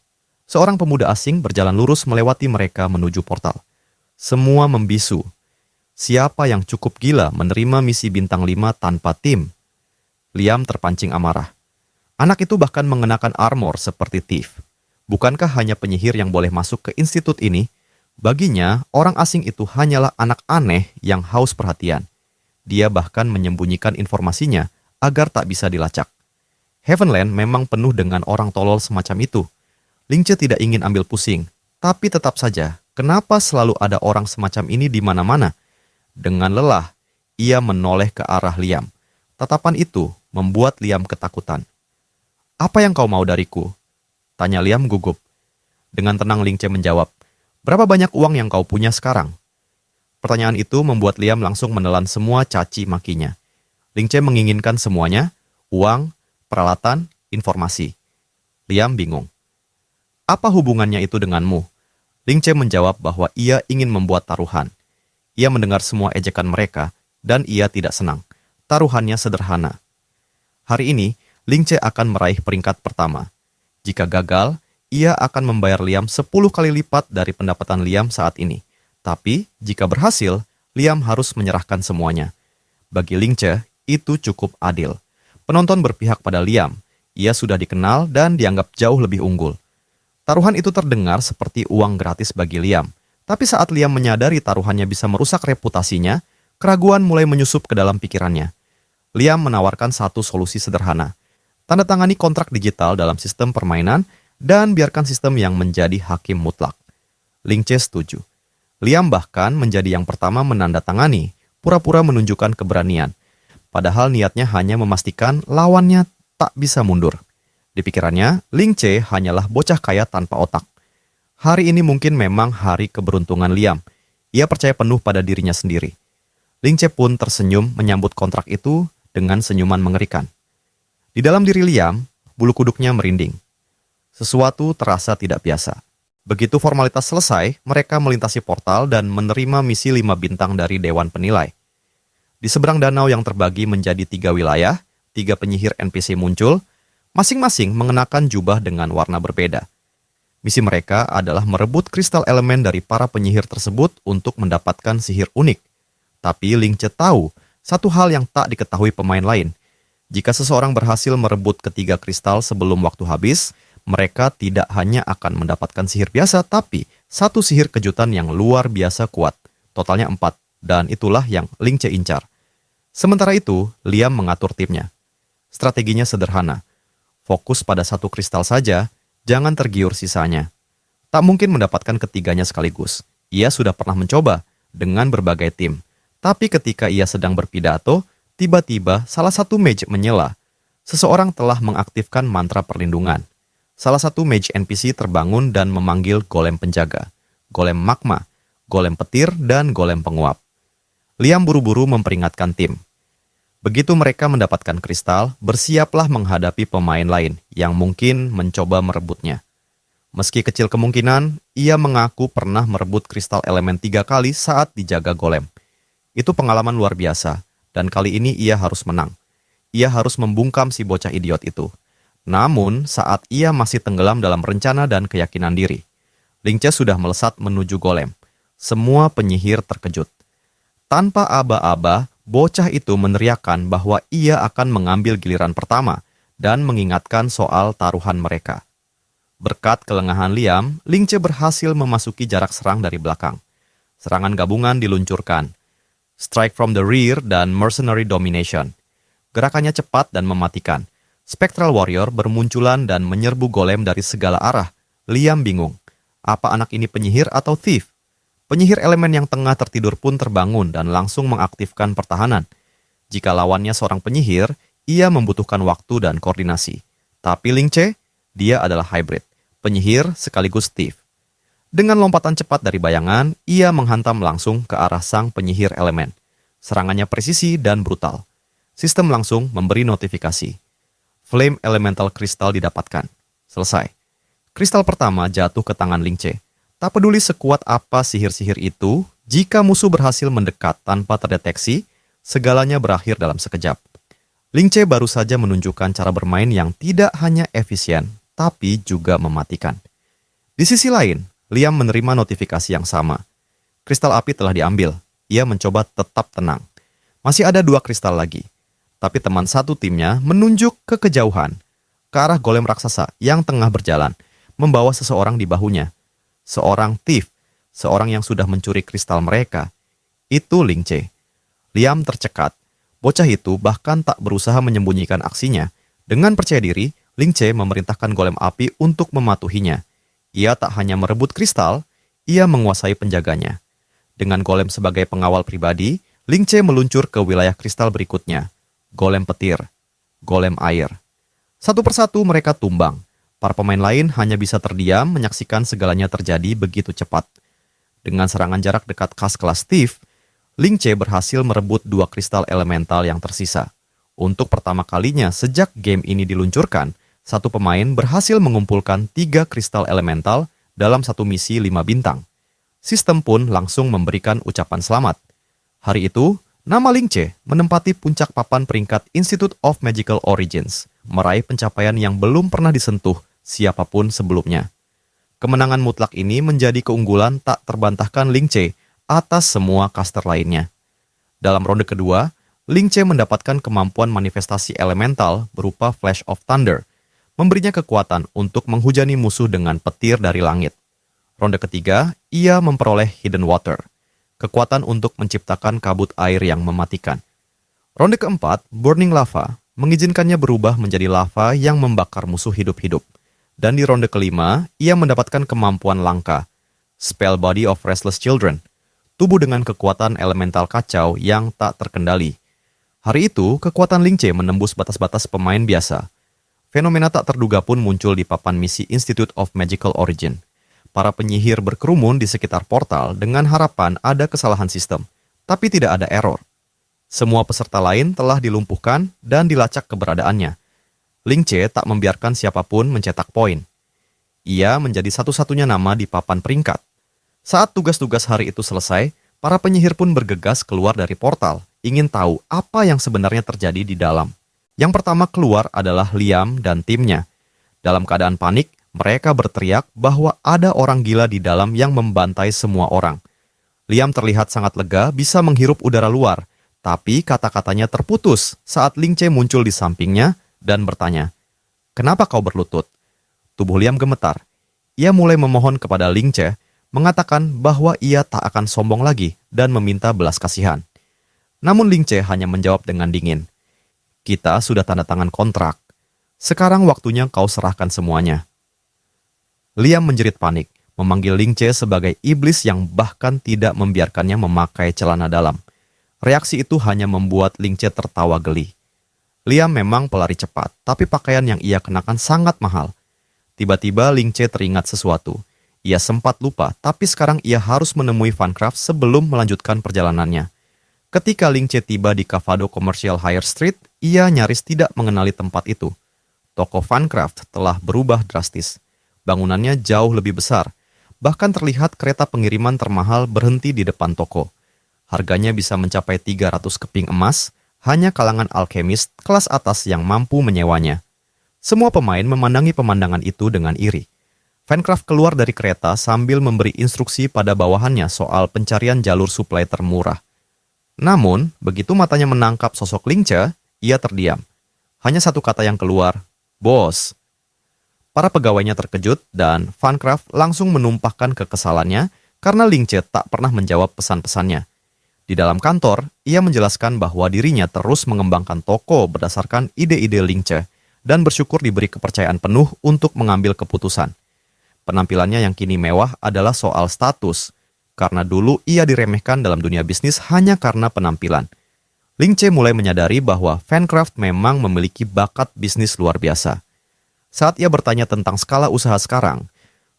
Seorang pemuda asing berjalan lurus melewati mereka menuju portal. Semua membisu. Siapa yang cukup gila menerima misi bintang 5 tanpa tim? Liam terpancing amarah. Anak itu bahkan mengenakan armor seperti Thief. Bukankah hanya penyihir yang boleh masuk ke institut ini? Baginya, orang asing itu hanyalah anak aneh yang haus perhatian. Dia bahkan menyembunyikan informasinya agar tak bisa dilacak. Heavenland memang penuh dengan orang tolol semacam itu. Ling Che tidak ingin ambil pusing, tapi tetap saja, kenapa selalu ada orang semacam ini di mana-mana? Dengan lelah, ia menoleh ke arah Liam. Tatapan itu membuat Liam ketakutan. Apa yang kau mau dariku? Tanya Liam gugup. Dengan tenang Ling Che menjawab, berapa banyak uang yang kau punya sekarang? Pertanyaan itu membuat Liam langsung menelan semua caci makinya. Ling Che menginginkan semuanya, uang, peralatan, informasi. Liam bingung. Apa hubungannya itu denganmu? Ling Che menjawab bahwa ia ingin membuat taruhan. Ia mendengar semua ejekan mereka, dan ia tidak senang. Taruhannya sederhana. Hari ini, Ling Che akan meraih peringkat pertama. Jika gagal, ia akan membayar Liam 10 kali lipat dari pendapatan Liam saat ini. Tapi, jika berhasil, Liam harus menyerahkan semuanya. Bagi Ling Che, itu cukup adil. Penonton berpihak pada Liam. Ia sudah dikenal dan dianggap jauh lebih unggul. Taruhan itu terdengar seperti uang gratis bagi Liam. Tapi saat Liam menyadari taruhannya bisa merusak reputasinya, keraguan mulai menyusup ke dalam pikirannya. Liam menawarkan satu solusi sederhana. Tanda tangani kontrak digital dalam sistem permainan dan biarkan sistem yang menjadi hakim mutlak. Ling Che setuju. Liam bahkan menjadi yang pertama menandatangani, pura-pura menunjukkan keberanian. Padahal niatnya hanya memastikan lawannya tak bisa mundur. Di pikirannya, Ling Che hanyalah bocah kaya tanpa otak. Hari ini mungkin memang hari keberuntungan Liam. Ia percaya penuh pada dirinya sendiri. Ling Che pun tersenyum menyambut kontrak itu dengan senyuman mengerikan. Di dalam diri Liam, bulu kuduknya merinding. Sesuatu terasa tidak biasa. Begitu formalitas selesai, mereka melintasi portal dan menerima misi 5 bintang dari Dewan Penilai. Di seberang danau yang terbagi menjadi 3 wilayah, 3 penyihir NPC muncul, masing-masing mengenakan jubah dengan warna berbeda. Misi mereka adalah merebut kristal elemen dari para penyihir tersebut untuk mendapatkan sihir unik. Tapi Ling Che tahu satu hal yang tak diketahui pemain lain. Jika seseorang berhasil merebut ketiga kristal sebelum waktu habis, mereka tidak hanya akan mendapatkan sihir biasa, tapi satu sihir kejutan yang luar biasa kuat. Totalnya 4, dan itulah yang Ling Che incar. Sementara itu, Liam mengatur timnya. Strateginya sederhana. Fokus pada satu kristal saja, jangan tergiur sisanya. Tak mungkin mendapatkan ketiganya sekaligus. Ia sudah pernah mencoba dengan berbagai tim. Tapi ketika ia sedang berpidato, tiba-tiba salah satu mage menyela. Seseorang telah mengaktifkan mantra perlindungan. Salah satu mage NPC terbangun dan memanggil golem penjaga, golem magma, golem petir, dan golem penguap. Liam buru-buru memperingatkan tim. Begitu mereka mendapatkan kristal, bersiaplah menghadapi pemain lain yang mungkin mencoba merebutnya. Meski kecil kemungkinan, ia mengaku pernah merebut kristal elemen 3 kali saat dijaga golem. Itu pengalaman luar biasa, dan kali ini ia harus menang. Ia harus membungkam si bocah idiot itu. Namun, saat ia masih tenggelam dalam rencana dan keyakinan diri, Ling Che sudah melesat menuju golem. Semua penyihir terkejut. Tanpa aba-aba, bocah itu meneriakkan bahwa ia akan mengambil giliran pertama dan mengingatkan soal taruhan mereka. Berkat kelengahan Liam, Ling Che berhasil memasuki jarak serang dari belakang. Serangan gabungan diluncurkan. Strike from the rear dan mercenary domination. Gerakannya cepat dan mematikan. Spectral warrior bermunculan dan menyerbu golem dari segala arah. Liam bingung. Apa anak ini penyihir atau thief? Penyihir elemen yang tengah tertidur pun terbangun dan langsung mengaktifkan pertahanan. Jika lawannya seorang penyihir, ia membutuhkan waktu dan koordinasi. Tapi Ling Che, dia adalah hybrid, penyihir sekaligus thief. Dengan lompatan cepat dari bayangan, ia menghantam langsung ke arah sang penyihir elemen. Serangannya presisi dan brutal. Sistem langsung memberi notifikasi. Flame Elemental Crystal didapatkan. Selesai. Kristal pertama jatuh ke tangan Ling Che. Tak peduli sekuat apa sihir-sihir itu, jika musuh berhasil mendekat tanpa terdeteksi, segalanya berakhir dalam sekejap. Ling Che baru saja menunjukkan cara bermain yang tidak hanya efisien, tapi juga mematikan. Di sisi lain, Liam menerima notifikasi yang sama. Kristal api telah diambil. Ia mencoba tetap tenang. Masih ada 2 kristal lagi. Tapi teman satu timnya menunjuk ke kejauhan, ke arah golem raksasa yang tengah berjalan, membawa seseorang di bahunya. Seorang thief, seorang yang sudah mencuri kristal mereka. Itu Ling Che. Liam tercekat. Bocah itu bahkan tak berusaha menyembunyikan aksinya. Dengan percaya diri, Ling Che memerintahkan golem api untuk mematuhinya. Ia tak hanya merebut kristal, ia menguasai penjaganya. Dengan golem sebagai pengawal pribadi, Ling Che meluncur ke wilayah kristal berikutnya. Golem petir, golem air. Satu persatu mereka tumbang. Para pemain lain hanya bisa terdiam menyaksikan segalanya terjadi begitu cepat. Dengan serangan jarak dekat khas kelas thief, Ling Che berhasil merebut 2 kristal elemental yang tersisa. Untuk pertama kalinya sejak game ini diluncurkan, satu pemain berhasil mengumpulkan 3 kristal elemental dalam satu misi 5 bintang. Sistem pun langsung memberikan ucapan selamat. Hari itu, nama Ling Che menempati puncak papan peringkat Institute of Magical Origins, meraih pencapaian yang belum pernah disentuh siapapun sebelumnya. Kemenangan mutlak ini menjadi keunggulan tak terbantahkan Ling Che atas semua caster lainnya. Dalam ronde kedua, Ling Che mendapatkan kemampuan manifestasi elemental berupa Flash of Thunder, memberinya kekuatan untuk menghujani musuh dengan petir dari langit. Ronde ketiga, ia memperoleh Hidden Water, kekuatan untuk menciptakan kabut air yang mematikan. Ronde keempat, Burning Lava, mengizinkannya berubah menjadi lava yang membakar musuh hidup-hidup. Dan di ronde kelima, ia mendapatkan kemampuan langka, Spell Body of Restless Children, tubuh dengan kekuatan elemental kacau yang tak terkendali. Hari itu, kekuatan Ling Che menembus batas-batas pemain biasa. Fenomena tak terduga pun muncul di papan misi Institute of Magical Origin. Para penyihir berkerumun di sekitar portal dengan harapan ada kesalahan sistem, tapi tidak ada error. Semua peserta lain telah dilumpuhkan dan dilacak keberadaannya. Ling Che tak membiarkan siapapun mencetak poin. Ia menjadi satu-satunya nama di papan peringkat. Saat tugas-tugas hari itu selesai, para penyihir pun bergegas keluar dari portal, ingin tahu apa yang sebenarnya terjadi di dalam. Yang pertama keluar adalah Liam dan timnya. Dalam keadaan panik, mereka berteriak bahwa ada orang gila di dalam yang membantai semua orang. Liam terlihat sangat lega bisa menghirup udara luar, tapi kata-katanya terputus saat Ling Che muncul di sampingnya dan bertanya, "Kenapa kau berlutut?" Tubuh Liam gemetar. Ia mulai memohon kepada Ling Che, mengatakan bahwa ia tak akan sombong lagi dan meminta belas kasihan. Namun Ling Che hanya menjawab dengan dingin, "Kita sudah tanda tangan kontrak. Sekarang waktunya kau serahkan semuanya." Liam menjerit panik, memanggil Ling Che sebagai iblis yang bahkan tidak membiarkannya memakai celana dalam. Reaksi itu hanya membuat Ling Che tertawa geli. Liam memang pelari cepat, tapi pakaian yang ia kenakan sangat mahal. Tiba-tiba Ling Che teringat sesuatu. Ia sempat lupa, tapi sekarang ia harus menemui Funcraft sebelum melanjutkan perjalanannya. Ketika Ling Che tiba di Cavado Commercial Higher Street, ia nyaris tidak mengenali tempat itu. Toko Funcraft telah berubah drastis. Bangunannya jauh lebih besar. Bahkan terlihat kereta pengiriman termahal berhenti di depan toko. Harganya bisa mencapai 300 keping emas, hanya kalangan alkemis kelas atas yang mampu menyewanya. Semua pemain memandangi pemandangan itu dengan iri. Funcraft keluar dari kereta sambil memberi instruksi pada bawahannya soal pencarian jalur suplai termurah. Namun, begitu matanya menangkap sosok Ling Che, ia terdiam. Hanya satu kata yang keluar, "Bos." Para pegawainya terkejut dan Funcraft langsung menumpahkan kekesalannya karena Ling Che tak pernah menjawab pesan-pesannya. Di dalam kantor, ia menjelaskan bahwa dirinya terus mengembangkan toko berdasarkan ide-ide Ling Che dan bersyukur diberi kepercayaan penuh untuk mengambil keputusan. Penampilannya yang kini mewah adalah soal status, karena dulu ia diremehkan dalam dunia bisnis hanya karena penampilan. Ling Che mulai menyadari bahwa Fancraft memang memiliki bakat bisnis luar biasa. Saat ia bertanya tentang skala usaha sekarang,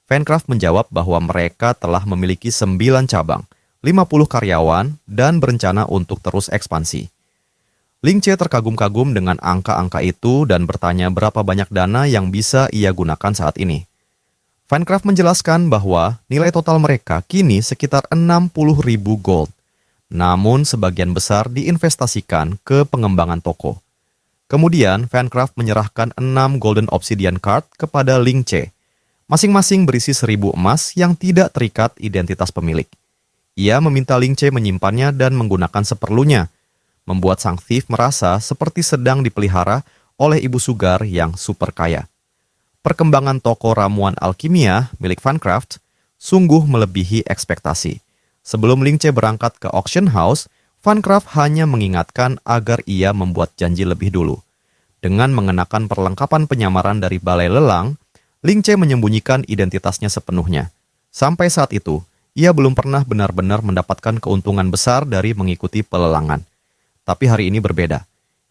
Fancraft menjawab bahwa mereka telah memiliki 9 cabang, 50 karyawan, dan berencana untuk terus ekspansi. Ling Che terkagum-kagum dengan angka-angka itu dan bertanya berapa banyak dana yang bisa ia gunakan saat ini. Fancraft menjelaskan bahwa nilai total mereka kini sekitar 60.000 gold, namun sebagian besar diinvestasikan ke pengembangan toko. Kemudian, Fancraft menyerahkan 6 Golden Obsidian Card kepada Ling Che, masing-masing berisi 1.000 emas yang tidak terikat identitas pemilik. Ia meminta Ling Che menyimpannya dan menggunakan seperlunya, membuat sang thief merasa seperti sedang dipelihara oleh ibu sugar yang super kaya. Perkembangan toko ramuan alkimia milik Fancraft sungguh melebihi ekspektasi. Sebelum Ling Che berangkat ke auction house, Fancraft hanya mengingatkan agar ia membuat janji lebih dulu. Dengan mengenakan perlengkapan penyamaran dari balai lelang, Ling Che menyembunyikan identitasnya sepenuhnya. Sampai saat itu, ia belum pernah benar-benar mendapatkan keuntungan besar dari mengikuti pelelangan. Tapi hari ini berbeda.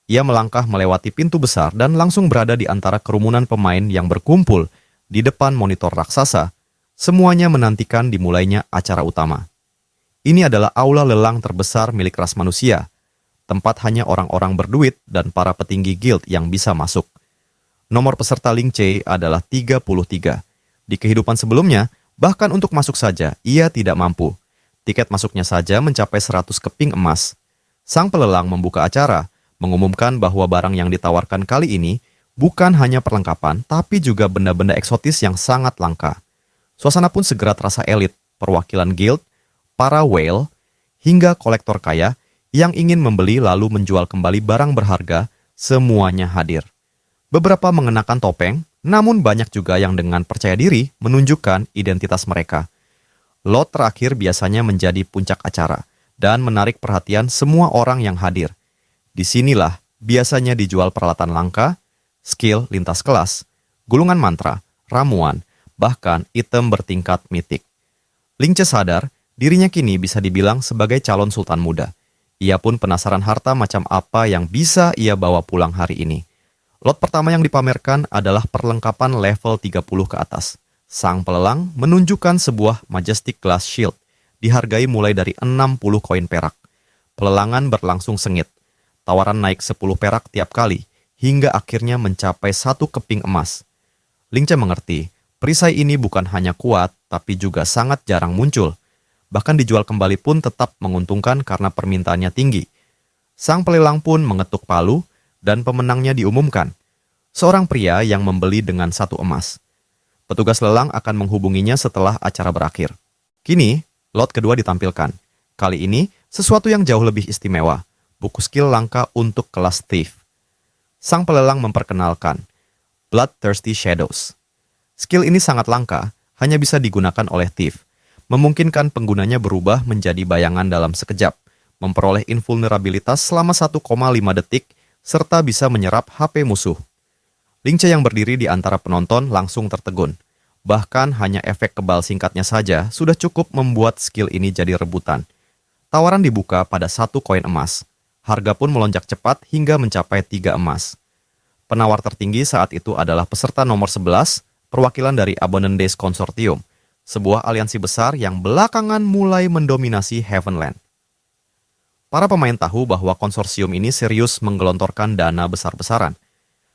Ia melangkah melewati pintu besar dan langsung berada di antara kerumunan pemain yang berkumpul di depan monitor raksasa. Semuanya menantikan dimulainya acara utama. Ini adalah aula lelang terbesar milik ras manusia, tempat hanya orang-orang berduit dan para petinggi guild yang bisa masuk. Nomor peserta Ling Che adalah 33. Di kehidupan sebelumnya, bahkan untuk masuk saja, ia tidak mampu. Tiket masuknya saja mencapai 100 keping emas. Sang pelelang membuka acara, mengumumkan bahwa barang yang ditawarkan kali ini bukan hanya perlengkapan, tapi juga benda-benda eksotis yang sangat langka. Suasana pun segera terasa elit, perwakilan guild, para whale, hingga kolektor kaya yang ingin membeli lalu menjual kembali barang berharga, semuanya hadir. Beberapa mengenakan topeng, namun banyak juga yang dengan percaya diri menunjukkan identitas mereka. Lot terakhir biasanya menjadi puncak acara dan menarik perhatian semua orang yang hadir. Disinilah biasanya dijual peralatan langka, skill lintas kelas, gulungan mantra, ramuan, bahkan item bertingkat mitik. Ling Che sadar, dirinya kini bisa dibilang sebagai calon sultan muda. Ia pun penasaran harta macam apa yang bisa ia bawa pulang hari ini. Lot pertama yang dipamerkan adalah perlengkapan level 30 ke atas. Sang pelelang menunjukkan sebuah Majestic Glass Shield, dihargai mulai dari 60 koin perak. Pelelangan berlangsung sengit. Tawaran naik 10 perak tiap kali, hingga akhirnya mencapai 1 keping emas. Ling Che mengerti, perisai ini bukan hanya kuat, tapi juga sangat jarang muncul. Bahkan dijual kembali pun tetap menguntungkan karena permintaannya tinggi. Sang pelelang pun mengetuk palu dan pemenangnya diumumkan. Seorang pria yang membeli dengan 1 emas. Petugas lelang akan menghubunginya setelah acara berakhir. Kini, lot kedua ditampilkan. Kali ini, sesuatu yang jauh lebih istimewa. Buku skill langka untuk kelas thief. Sang pelelang memperkenalkan Bloodthirsty Shadows. Skill ini sangat langka, hanya bisa digunakan oleh thief. Memungkinkan penggunanya berubah menjadi bayangan dalam sekejap, memperoleh invulnerabilitas selama 1,5 detik, serta bisa menyerap HP musuh. Ling Che yang berdiri di antara penonton langsung tertegun. Bahkan hanya efek kebal singkatnya saja sudah cukup membuat skill ini jadi rebutan. Tawaran dibuka pada 1 koin emas. Harga pun melonjak cepat hingga mencapai 3 emas. Penawar tertinggi saat itu adalah peserta nomor 11, perwakilan dari Abundant Days Consortium, sebuah aliansi besar yang belakangan mulai mendominasi Heavenland. Para pemain tahu bahwa konsorsium ini serius menggelontorkan dana besar-besaran.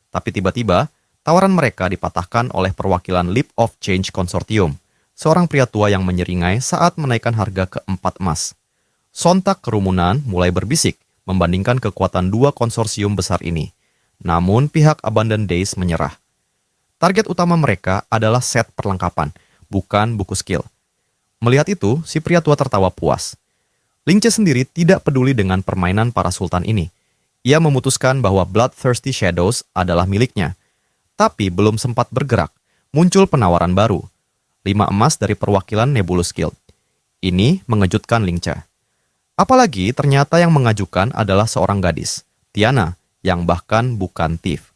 Tapi tiba-tiba, tawaran mereka dipatahkan oleh perwakilan Leap of Change Consortium, seorang pria tua yang menyeringai saat menaikkan harga ke 4 emas. Sontak kerumunan mulai berbisik membandingkan kekuatan 2 konsorsium besar ini. Namun pihak Abundant Days menyerah. Target utama mereka adalah set perlengkapan, bukan buku skill. Melihat itu, si pria tua tertawa puas. Ling Che sendiri tidak peduli dengan permainan para sultan ini. Ia memutuskan bahwa Bloodthirsty Shadows adalah miliknya. Tapi belum sempat bergerak, muncul penawaran baru. 5 emas dari perwakilan Nebulous Guild. Ini mengejutkan Ling Che. Apalagi ternyata yang mengajukan adalah seorang gadis, Tiana, yang bahkan bukan thief.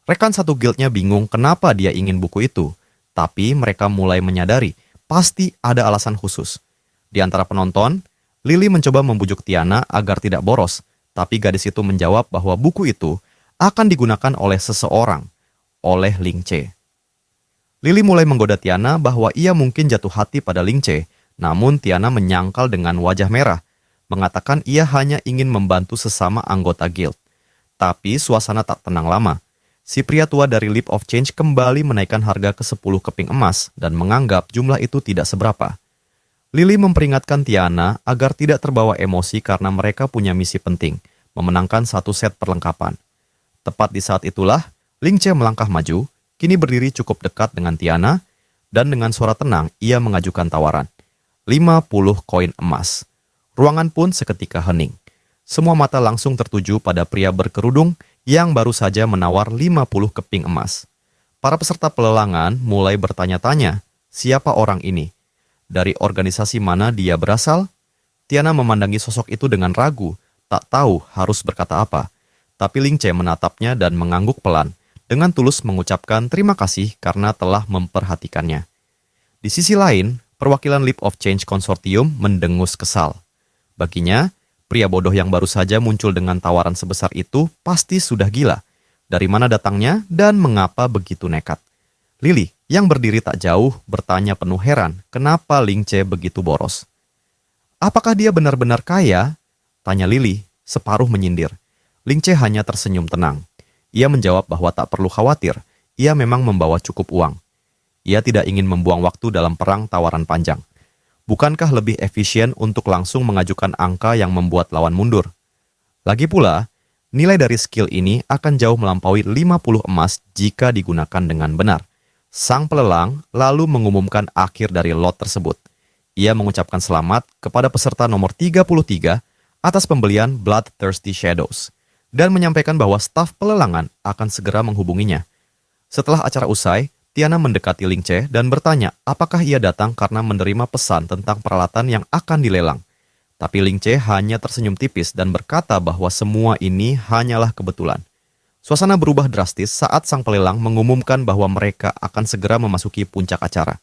Rekan satu guildnya bingung kenapa dia ingin buku itu, tapi mereka mulai menyadari pasti ada alasan khusus. Di antara penonton, Lily mencoba membujuk Tiana agar tidak boros, tapi gadis itu menjawab bahwa buku itu akan digunakan oleh seseorang, oleh Ling Che. Lily mulai menggoda Tiana bahwa ia mungkin jatuh hati pada Ling Che, namun Tiana menyangkal dengan wajah merah, mengatakan ia hanya ingin membantu sesama anggota guild. Tapi suasana tak tenang lama. Si pria tua dari Leap of Change kembali menaikkan harga ke 10 keping emas dan menganggap jumlah itu tidak seberapa. Lily memperingatkan Tiana agar tidak terbawa emosi karena mereka punya misi penting, memenangkan satu set perlengkapan. Tepat di saat itulah, Ling Che melangkah maju, kini berdiri cukup dekat dengan Tiana, dan dengan suara tenang ia mengajukan tawaran. 50 koin emas. Ruangan pun seketika hening. Semua mata langsung tertuju pada pria berkerudung yang baru saja menawar 50 keping emas. Para peserta pelelangan mulai bertanya-tanya, siapa orang ini? Dari organisasi mana dia berasal? Tiana memandangi sosok itu dengan ragu, tak tahu harus berkata apa. Tapi Ling Che menatapnya dan mengangguk pelan, dengan tulus mengucapkan terima kasih karena telah memperhatikannya. Di sisi lain, perwakilan Leap of Change Konsortium mendengus kesal. Baginya, pria bodoh yang baru saja muncul dengan tawaran sebesar itu pasti sudah gila. Dari mana datangnya dan mengapa begitu nekat? Lily, yang berdiri tak jauh, bertanya penuh heran kenapa Ling Che begitu boros. Apakah dia benar-benar kaya? Tanya Lily, separuh menyindir. Ling Che hanya tersenyum tenang. Ia menjawab bahwa tak perlu khawatir, ia memang membawa cukup uang. Ia tidak ingin membuang waktu dalam perang tawaran panjang. Bukankah lebih efisien untuk langsung mengajukan angka yang membuat lawan mundur? Lagi pula, nilai dari skill ini akan jauh melampaui 50 emas jika digunakan dengan benar. Sang pelelang lalu mengumumkan akhir dari lot tersebut. Ia mengucapkan selamat kepada peserta nomor 33 atas pembelian Bloodthirsty Shadows dan menyampaikan bahwa staf pelelangan akan segera menghubunginya. Setelah acara usai, Tiana mendekati Ling Che dan bertanya apakah ia datang karena menerima pesan tentang peralatan yang akan dilelang. Tapi Ling Che hanya tersenyum tipis dan berkata bahwa semua ini hanyalah kebetulan. Suasana berubah drastis saat sang pelelang mengumumkan bahwa mereka akan segera memasuki puncak acara.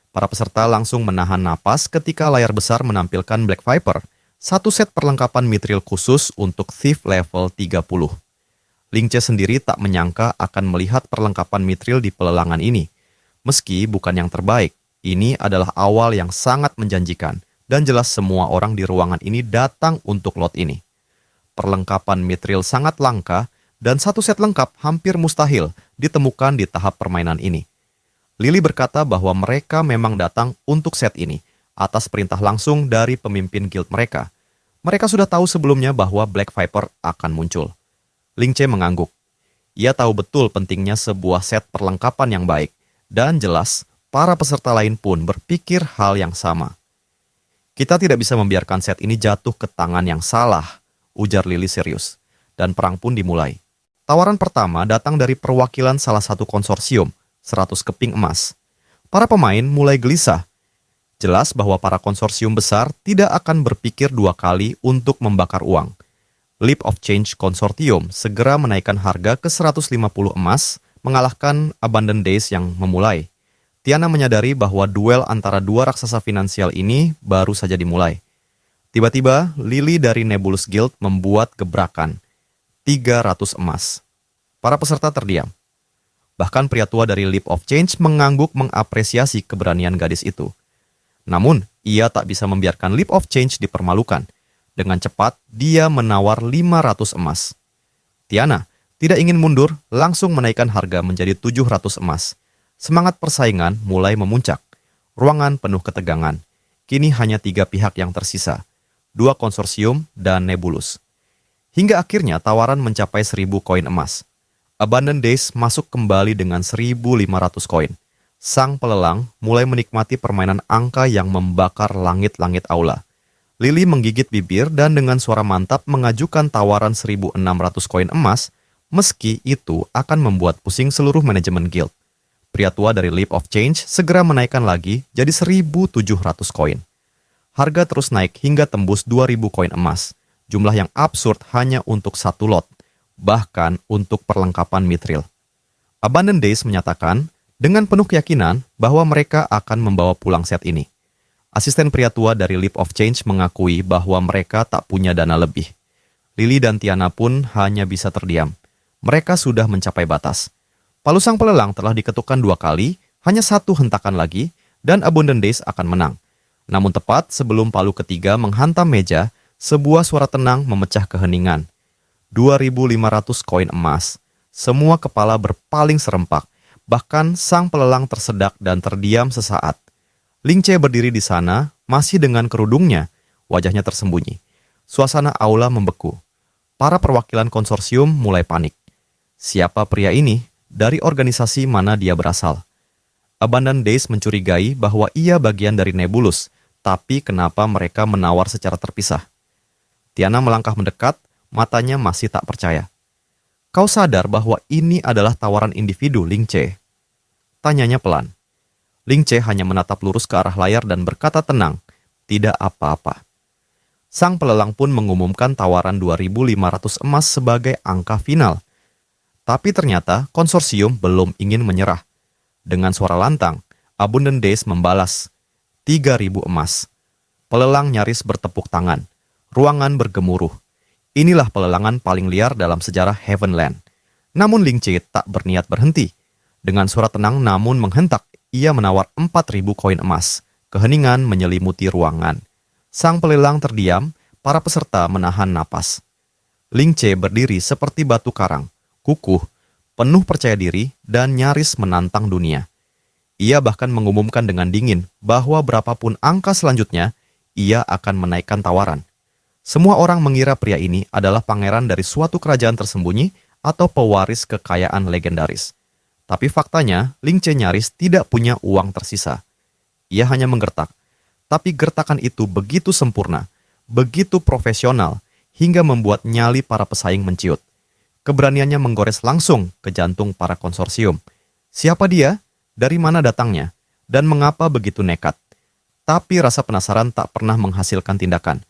Para peserta langsung menahan napas ketika layar besar menampilkan Black Viper, satu set perlengkapan mithril khusus untuk Thief level 30. Ling Che sendiri tak menyangka akan melihat perlengkapan mithril di pelelangan ini. Meski bukan yang terbaik, ini adalah awal yang sangat menjanjikan dan jelas semua orang di ruangan ini datang untuk lot ini. Perlengkapan mithril sangat langka dan satu set lengkap hampir mustahil ditemukan di tahap permainan ini. Lily berkata bahwa mereka memang datang untuk set ini atas perintah langsung dari pemimpin guild mereka. Mereka sudah tahu sebelumnya bahwa Black Viper akan muncul. Ling Che mengangguk. Ia tahu betul pentingnya sebuah set perlengkapan yang baik, dan jelas para peserta lain pun berpikir hal yang sama. Kita tidak bisa membiarkan set ini jatuh ke tangan yang salah, ujar Lily serius, dan perang pun dimulai. Tawaran pertama datang dari perwakilan salah satu konsorsium, 100 keping emas. Para pemain mulai gelisah. Jelas bahwa para konsorsium besar tidak akan berpikir dua kali untuk membakar uang. Leap of Change Konsortium segera menaikkan harga ke 150 emas, mengalahkan Abundant Days yang memulai. Tiana menyadari bahwa duel antara dua raksasa finansial ini baru saja dimulai. Tiba-tiba, Lily dari Nebulous Guild membuat gebrakan. 300 emas. Para peserta terdiam. Bahkan pria tua dari Leap of Change mengangguk mengapresiasi keberanian gadis itu. Namun, ia tak bisa membiarkan Leap of Change dipermalukan. Dengan cepat, dia menawar 500 emas. Tiana tidak ingin mundur, langsung menaikkan harga menjadi 700 emas. Semangat persaingan mulai memuncak. Ruangan penuh ketegangan. Kini hanya 3 pihak yang tersisa. 2 konsorsium dan Nebulous. Hingga akhirnya tawaran mencapai 1000 koin emas. Abundant Days masuk kembali dengan 1500 koin. Sang pelelang mulai menikmati permainan angka yang membakar langit-langit aula. Lily menggigit bibir dan dengan suara mantap mengajukan tawaran 1600 koin emas, meski itu akan membuat pusing seluruh manajemen guild. Pria tua dari Leap of Change segera menaikkan lagi jadi 1700 koin. Harga terus naik hingga tembus 2.000 koin emas, jumlah yang absurd hanya untuk satu lot, bahkan untuk perlengkapan mithril. Abundant Days menyatakan dengan penuh keyakinan bahwa mereka akan membawa pulang set ini. Asisten pria tua dari Leap of Change mengakui bahwa mereka tak punya dana lebih. Lily dan Tiana pun hanya bisa terdiam. Mereka sudah mencapai batas. Palu sang pelelang telah diketukkan 2 kali, hanya 1 hentakan lagi, dan Abundant Days akan menang. Namun tepat sebelum palu ketiga menghantam meja, sebuah suara tenang memecah keheningan. 2.500 koin emas. Semua kepala berpaling serempak. Bahkan sang pelelang tersedak dan terdiam sesaat. Ling Che berdiri di sana, masih dengan kerudungnya. Wajahnya tersembunyi. Suasana aula membeku. Para perwakilan konsorsium mulai panik. Siapa pria ini? Dari organisasi mana dia berasal? Abundant Days mencurigai bahwa ia bagian dari Nebulus, tapi kenapa mereka menawar secara terpisah? Tiana melangkah mendekat, matanya masih tak percaya. Kau sadar bahwa ini adalah tawaran individu, Ling Che? Tanyanya pelan. Ling Che hanya menatap lurus ke arah layar dan berkata tenang, tidak apa-apa. Sang pelelang pun mengumumkan tawaran 2.500 emas sebagai angka final. Tapi ternyata konsorsium belum ingin menyerah. Dengan suara lantang, Abundant Days membalas, 3.000 emas. Pelelang nyaris bertepuk tangan. Ruangan bergemuruh. Inilah pelelangan paling liar dalam sejarah Heavenland. Namun Ling Che tak berniat berhenti. Dengan suara tenang namun menghentak, ia menawar 4.000 koin emas. Keheningan menyelimuti ruangan. Sang pelelang terdiam, para peserta menahan napas. Ling Che berdiri seperti batu karang, kukuh, penuh percaya diri, dan nyaris menantang dunia. Ia bahkan mengumumkan dengan dingin bahwa berapapun angka selanjutnya, ia akan menaikkan tawaran. Semua orang mengira pria ini adalah pangeran dari suatu kerajaan tersembunyi atau pewaris kekayaan legendaris. Tapi faktanya, Ling Che nyaris tidak punya uang tersisa. Ia hanya menggertak. Tapi gertakan itu begitu sempurna, begitu profesional, hingga membuat nyali para pesaing menciut. Keberaniannya menggores langsung ke jantung para konsorsium. Siapa dia? Dari mana datangnya? Dan mengapa begitu nekat? Tapi rasa penasaran tak pernah menghasilkan tindakan.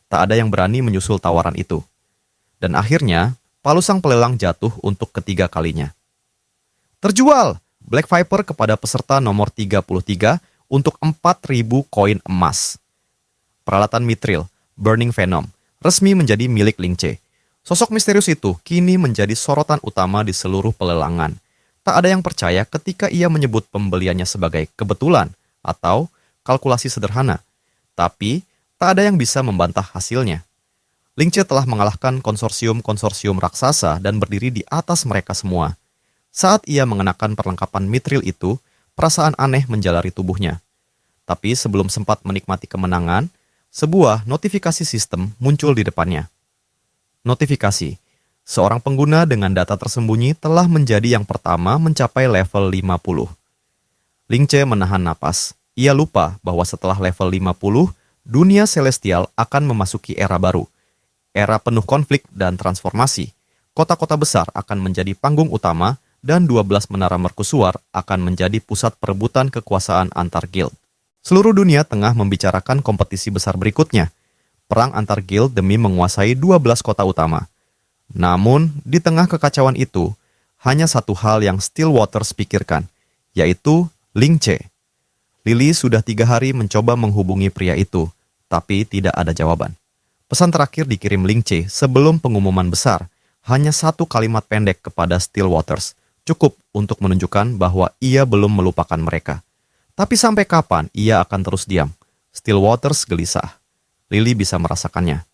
Tak ada yang berani menyusul tawaran itu. Dan akhirnya, palu sang pelelang jatuh untuk ketiga kalinya. Terjual! Black Viper kepada peserta nomor 33 untuk 4.000 koin emas. Peralatan mithril, Burning Venom, resmi menjadi milik Ling Che. Sosok misterius itu kini menjadi sorotan utama di seluruh pelelangan. Tak ada yang percaya ketika ia menyebut pembeliannya sebagai kebetulan atau kalkulasi sederhana. Tapi, tak ada yang bisa membantah hasilnya. Ling Che telah mengalahkan konsorsium-konsorsium raksasa dan berdiri di atas mereka semua. Saat ia mengenakan perlengkapan mithril itu, perasaan aneh menjalari tubuhnya. Tapi sebelum sempat menikmati kemenangan, sebuah notifikasi sistem muncul di depannya. Notifikasi, seorang pengguna dengan data tersembunyi telah menjadi yang pertama mencapai level 50. Ling Che menahan napas. Ia lupa bahwa setelah level 50, dunia celestial akan memasuki era baru. Era penuh konflik dan transformasi. Kota-kota besar akan menjadi panggung utama dan 12 menara mercusuar akan menjadi pusat perebutan kekuasaan antar guild. Seluruh dunia tengah membicarakan kompetisi besar berikutnya. Perang antar guild demi menguasai 12 kota utama. Namun, di tengah kekacauan itu, hanya satu hal yang Stillwaters pikirkan, yaitu Ling Che. Lily sudah 3 hari mencoba menghubungi pria itu, tapi tidak ada jawaban. Pesan terakhir dikirim Ling Che sebelum pengumuman besar, hanya 1 kalimat pendek kepada Stillwaters, cukup untuk menunjukkan bahwa ia belum melupakan mereka. Tapi sampai kapan ia akan terus diam? Stillwaters gelisah. Lily bisa merasakannya.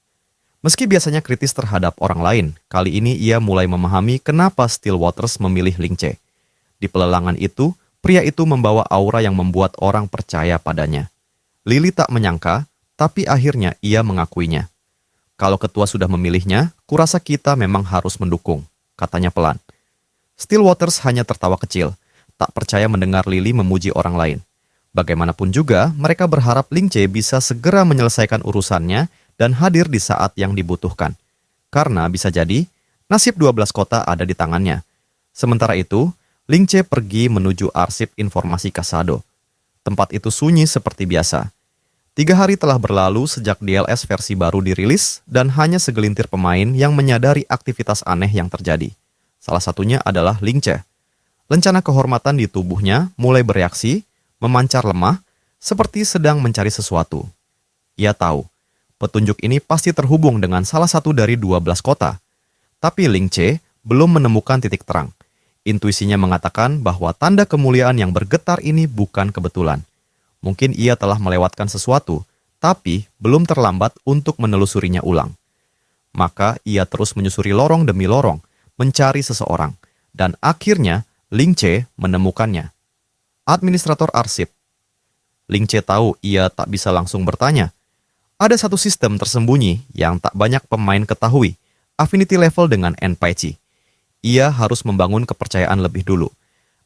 Meski biasanya kritis terhadap orang lain, kali ini ia mulai memahami kenapa Stillwaters memilih Ling Che. Di pelelangan itu, pria itu membawa aura yang membuat orang percaya padanya. Lily tak menyangka, tapi akhirnya ia mengakuinya. Kalau ketua sudah memilihnya, kurasa kita memang harus mendukung, katanya pelan. Stillwaters hanya tertawa kecil, tak percaya mendengar Lily memuji orang lain. Bagaimanapun juga, mereka berharap Ling Che bisa segera menyelesaikan urusannya dan hadir di saat yang dibutuhkan. Karena bisa jadi, nasib 12 kota ada di tangannya. Sementara itu, Ling Che pergi menuju arsip informasi Kasado. Tempat itu sunyi seperti biasa. 3 hari telah berlalu sejak DLS versi baru dirilis dan hanya segelintir pemain yang menyadari aktivitas aneh yang terjadi. Salah satunya adalah Ling Che. Lencana kehormatan di tubuhnya mulai bereaksi, memancar lemah, seperti sedang mencari sesuatu. Ia tahu, petunjuk ini pasti terhubung dengan salah satu dari 12 kota. Tapi Ling Che belum menemukan titik terang. Intuisinya mengatakan bahwa tanda kemuliaan yang bergetar ini bukan kebetulan. Mungkin ia telah melewatkan sesuatu, tapi belum terlambat untuk menelusurinya ulang. Maka ia terus menyusuri lorong demi lorong, mencari seseorang, dan akhirnya Ling Che menemukannya. Administrator arsip. Ling Che tahu ia tak bisa langsung bertanya. Ada satu sistem tersembunyi yang tak banyak pemain ketahui, affinity level dengan NPC. Ia harus membangun kepercayaan lebih dulu.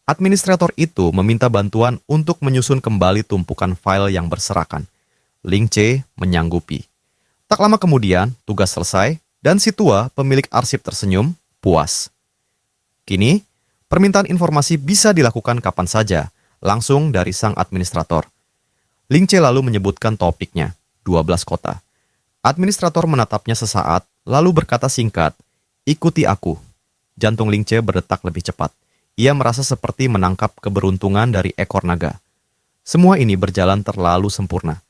Administrator itu meminta bantuan untuk menyusun kembali tumpukan file yang berserakan. Ling Che menyanggupi. Tak lama kemudian, tugas selesai, dan si tua, pemilik arsip tersenyum, puas. Kini, permintaan informasi bisa dilakukan kapan saja, langsung dari sang administrator. Ling Che lalu menyebutkan topiknya, 12 kota. Administrator menatapnya sesaat, lalu berkata singkat, "Ikuti aku." Jantung Ling Che berdetak lebih cepat. Ia merasa seperti menangkap keberuntungan dari ekor naga. Semua ini berjalan terlalu sempurna.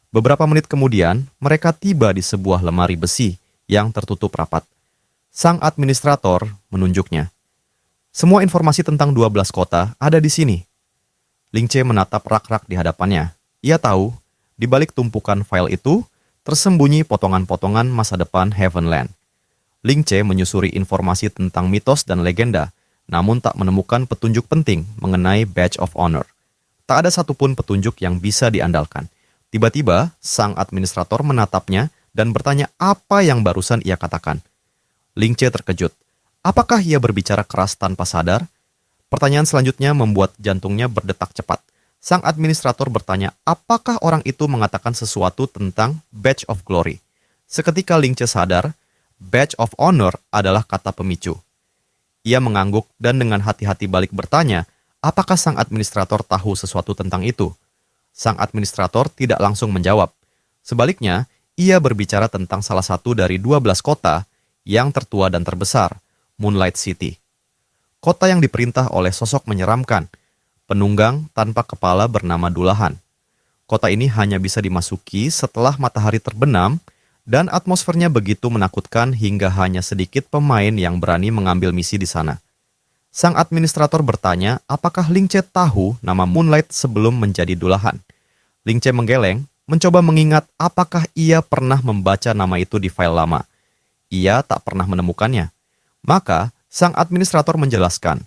Beberapa menit kemudian, mereka tiba di sebuah lemari besi yang tertutup rapat. Sang administrator menunjuknya. Semua informasi tentang 12 kota ada di sini. Ling Che menatap rak-rak di hadapannya. Ia tahu, di balik tumpukan file itu, tersembunyi potongan-potongan masa depan Heavenland. Ling Che menyusuri informasi tentang mitos dan legenda, namun tak menemukan petunjuk penting mengenai Badge of Honor. Tak ada satupun petunjuk yang bisa diandalkan. Tiba-tiba, sang administrator menatapnya dan bertanya apa yang barusan ia katakan. Ling Che terkejut. Apakah ia berbicara keras tanpa sadar? Pertanyaan selanjutnya membuat jantungnya berdetak cepat. Sang administrator bertanya apakah orang itu mengatakan sesuatu tentang Badge of Glory. Seketika Ling Che sadar, Badge of Honor adalah kata pemicu. Ia mengangguk dan dengan hati-hati balik bertanya, apakah sang administrator tahu sesuatu tentang itu? Sang administrator tidak langsung menjawab. Sebaliknya, ia berbicara tentang salah satu dari 12 kota yang tertua dan terbesar, Moonlight City. Kota yang diperintah oleh sosok menyeramkan, penunggang tanpa kepala bernama Dullahan. Kota ini hanya bisa dimasuki setelah matahari terbenam, dan atmosfernya begitu menakutkan hingga hanya sedikit pemain yang berani mengambil misi di sana. Sang administrator bertanya apakah Ling Che tahu nama Moonlight sebelum menjadi Dullahan. Ling Che menggeleng, mencoba mengingat apakah ia pernah membaca nama itu di file lama. Ia tak pernah menemukannya. Maka, sang administrator menjelaskan,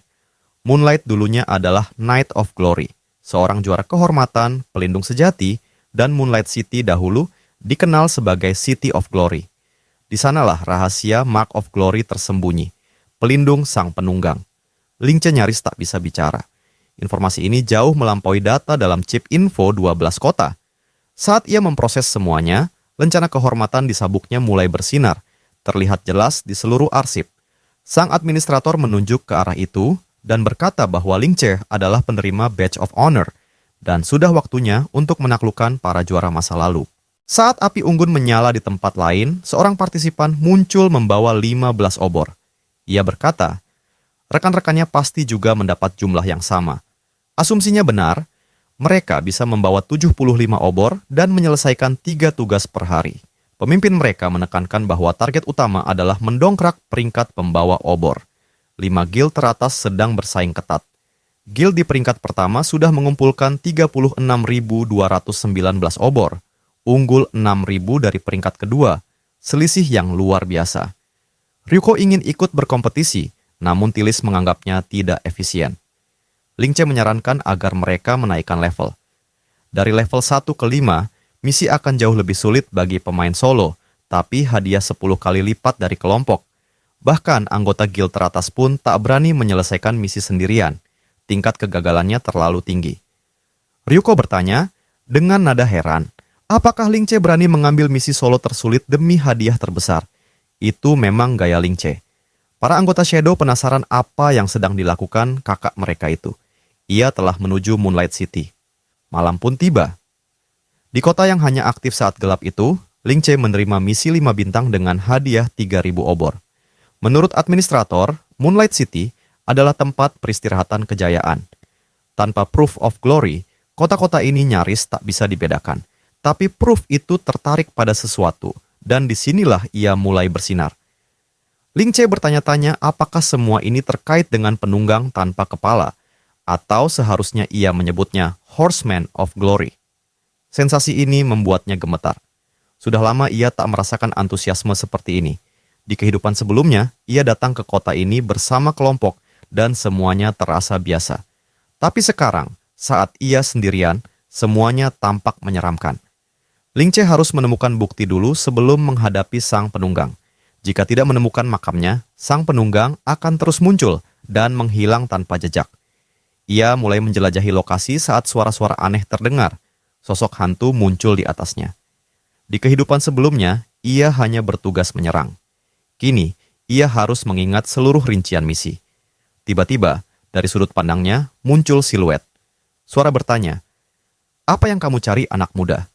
Moonlight dulunya adalah Knight of Glory, seorang juara kehormatan, pelindung sejati, dan Moonlight City dahulu dikenal sebagai City of Glory. Di sanalah rahasia Mark of Glory tersembunyi, pelindung sang penunggang. Ling Che nyaris tak bisa bicara. Informasi ini jauh melampaui data dalam chip info 12 kota. Saat ia memproses semuanya, lencana kehormatan di sabuknya mulai bersinar, terlihat jelas di seluruh arsip. Sang administrator menunjuk ke arah itu dan berkata bahwa Ling Che adalah penerima Badge of Honor dan sudah waktunya untuk menaklukkan para juara masa lalu. Saat api unggun menyala di tempat lain, seorang partisipan muncul membawa 15 obor. Ia berkata, rekan-rekannya pasti juga mendapat jumlah yang sama. Asumsinya benar, mereka bisa membawa 75 obor dan menyelesaikan 3 tugas per hari. Pemimpin mereka menekankan bahwa target utama adalah mendongkrak peringkat pembawa obor. 5 guild teratas sedang bersaing ketat. Guild di peringkat pertama sudah mengumpulkan 36.219 obor. Unggul 6.000 dari peringkat kedua, selisih yang luar biasa. Ryuko ingin ikut berkompetisi, namun Tilis menganggapnya tidak efisien. Ling Che menyarankan agar mereka menaikkan level. Dari level 1 ke 5, misi akan jauh lebih sulit bagi pemain solo, tapi hadiah 10 kali lipat dari kelompok. Bahkan anggota guild teratas pun tak berani menyelesaikan misi sendirian. Tingkat kegagalannya terlalu tinggi. Ryuko bertanya, dengan nada heran, apakah Ling Che berani mengambil misi solo tersulit demi hadiah terbesar? Itu memang gaya Ling Che. Para anggota Shadow penasaran apa yang sedang dilakukan kakak mereka itu. Ia telah menuju Moonlight City. Malam pun tiba. Di kota yang hanya aktif saat gelap itu, Ling Che menerima misi 5 bintang dengan hadiah 3.000 obor. Menurut administrator, Moonlight City adalah tempat peristirahatan kejayaan. Tanpa proof of glory, kota-kota ini nyaris tak bisa dibedakan. Tapi proof itu tertarik pada sesuatu, dan disinilah ia mulai bersinar. Ling Che bertanya-tanya apakah semua ini terkait dengan penunggang tanpa kepala, atau seharusnya ia menyebutnya Horseman of Glory. Sensasi ini membuatnya gemetar. Sudah lama ia tak merasakan antusiasme seperti ini. Di kehidupan sebelumnya, ia datang ke kota ini bersama kelompok dan semuanya terasa biasa. Tapi sekarang, saat ia sendirian, semuanya tampak menyeramkan. Ling Che harus menemukan bukti dulu sebelum menghadapi sang penunggang. Jika tidak menemukan makamnya, sang penunggang akan terus muncul dan menghilang tanpa jejak. Ia mulai menjelajahi lokasi saat suara-suara aneh terdengar. Sosok hantu muncul di atasnya. Di kehidupan sebelumnya, ia hanya bertugas menyerang. Kini, ia harus mengingat seluruh rincian misi. Tiba-tiba, dari sudut pandangnya, muncul siluet. Suara bertanya, "Apa yang kamu cari, anak muda?"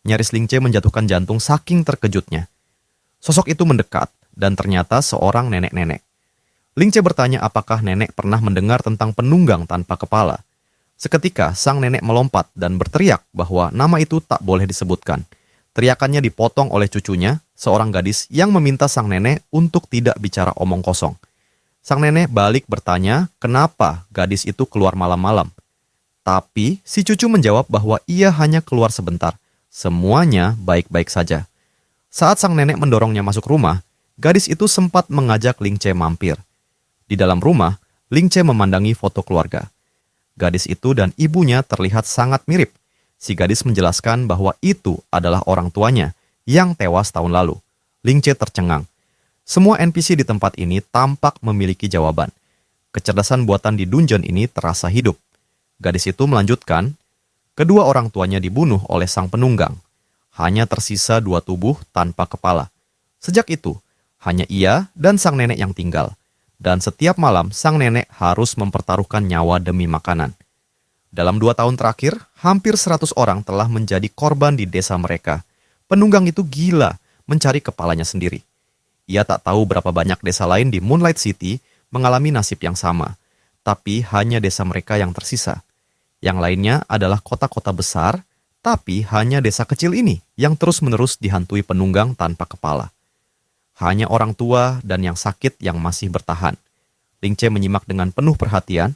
Nyaris Ling Che menjatuhkan jantung saking terkejutnya. Sosok itu mendekat, dan ternyata seorang nenek-nenek. Ling Che bertanya apakah nenek pernah mendengar tentang penunggang tanpa kepala. Seketika, sang nenek melompat dan berteriak bahwa nama itu tak boleh disebutkan. Teriakannya dipotong oleh cucunya, seorang gadis yang meminta sang nenek untuk tidak bicara omong kosong. Sang nenek balik bertanya kenapa gadis itu keluar malam-malam. Tapi si cucu menjawab bahwa ia hanya keluar sebentar. Semuanya baik-baik saja. Saat sang nenek mendorongnya masuk rumah, gadis itu sempat mengajak Ling Che mampir. Di dalam rumah, Ling Che memandangi foto keluarga. Gadis itu dan ibunya terlihat sangat mirip. Si gadis menjelaskan bahwa itu adalah orang tuanya yang tewas tahun lalu. Ling Che tercengang. Semua NPC di tempat ini tampak memiliki jawaban. Kecerdasan buatan di dungeon ini terasa hidup. Gadis itu melanjutkan, kedua orang tuanya dibunuh oleh sang penunggang. Hanya tersisa 2 tubuh tanpa kepala. Sejak itu, hanya ia dan sang nenek yang tinggal. Dan setiap malam, sang nenek harus mempertaruhkan nyawa demi makanan. Dalam 2 tahun terakhir, hampir 100 orang telah menjadi korban di desa mereka. Penunggang itu gila mencari kepalanya sendiri. Ia tak tahu berapa banyak desa lain di Moonlight City mengalami nasib yang sama. Tapi hanya desa mereka yang tersisa. Yang lainnya adalah kota-kota besar, tapi hanya desa kecil ini yang terus-menerus dihantui penunggang tanpa kepala. Hanya orang tua dan yang sakit yang masih bertahan. Ling Che menyimak dengan penuh perhatian.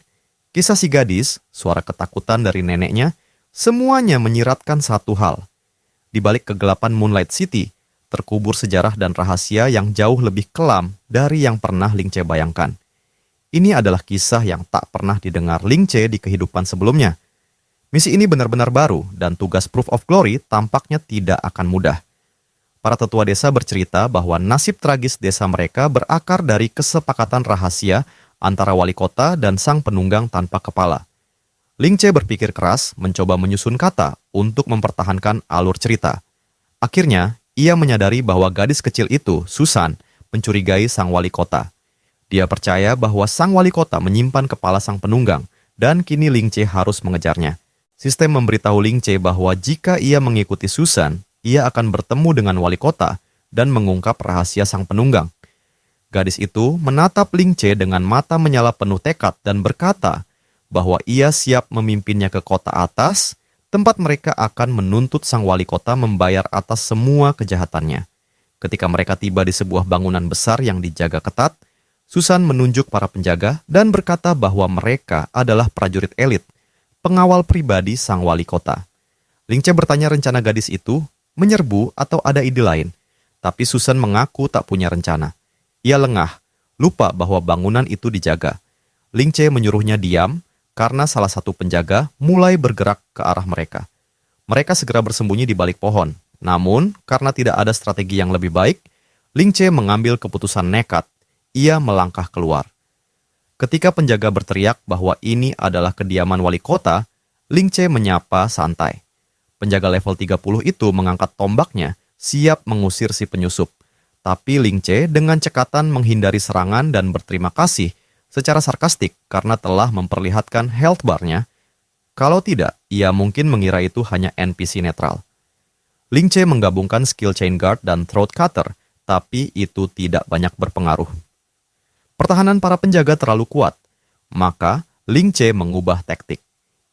Kisah si gadis, suara ketakutan dari neneknya, semuanya menyiratkan satu hal. Di balik kegelapan Moonlight City, terkubur sejarah dan rahasia yang jauh lebih kelam dari yang pernah Ling Che bayangkan. Ini adalah kisah yang tak pernah didengar Ling Che di kehidupan sebelumnya. Misi ini benar-benar baru dan tugas Proof of Glory tampaknya tidak akan mudah. Para tetua desa bercerita bahwa nasib tragis desa mereka berakar dari kesepakatan rahasia antara wali kota dan sang penunggang tanpa kepala. Ling Che berpikir keras mencoba menyusun kata untuk mempertahankan alur cerita. Akhirnya, ia menyadari bahwa gadis kecil itu, Susan, mencurigai sang wali kota. Dia percaya bahwa sang wali kota menyimpan kepala sang penunggang dan kini Ling Che harus mengejarnya. Sistem memberitahu Ling Che bahwa jika ia mengikuti Susan, ia akan bertemu dengan wali kota dan mengungkap rahasia sang penunggang. Gadis itu menatap Ling Che dengan mata menyala penuh tekad dan berkata bahwa ia siap memimpinnya ke kota atas, tempat mereka akan menuntut sang wali kota membayar atas semua kejahatannya. Ketika mereka tiba di sebuah bangunan besar yang dijaga ketat, Susan menunjuk para penjaga dan berkata bahwa mereka adalah prajurit elit, pengawal pribadi sang wali kota. Ling Che bertanya rencana gadis itu, menyerbu atau ada ide lain, tapi Susan mengaku tak punya rencana. Ia lengah, lupa bahwa bangunan itu dijaga. Ling Che menyuruhnya diam karena salah satu penjaga mulai bergerak ke arah mereka. Mereka segera bersembunyi di balik pohon. Namun, karena tidak ada strategi yang lebih baik, Ling Che mengambil keputusan nekat. Ia melangkah keluar. Ketika penjaga berteriak bahwa ini adalah kediaman wali kota, Ling Che menyapa santai. Penjaga level 30 itu mengangkat tombaknya, siap mengusir si penyusup. Tapi Ling Che dengan cekatan menghindari serangan dan berterima kasih secara sarkastik karena telah memperlihatkan health bar-nya. Kalau tidak, ia mungkin mengira itu hanya NPC netral. Ling Che menggabungkan skill chain guard dan throat cutter, tapi itu tidak banyak berpengaruh. Pertahanan para penjaga terlalu kuat, maka Ling Che mengubah taktik.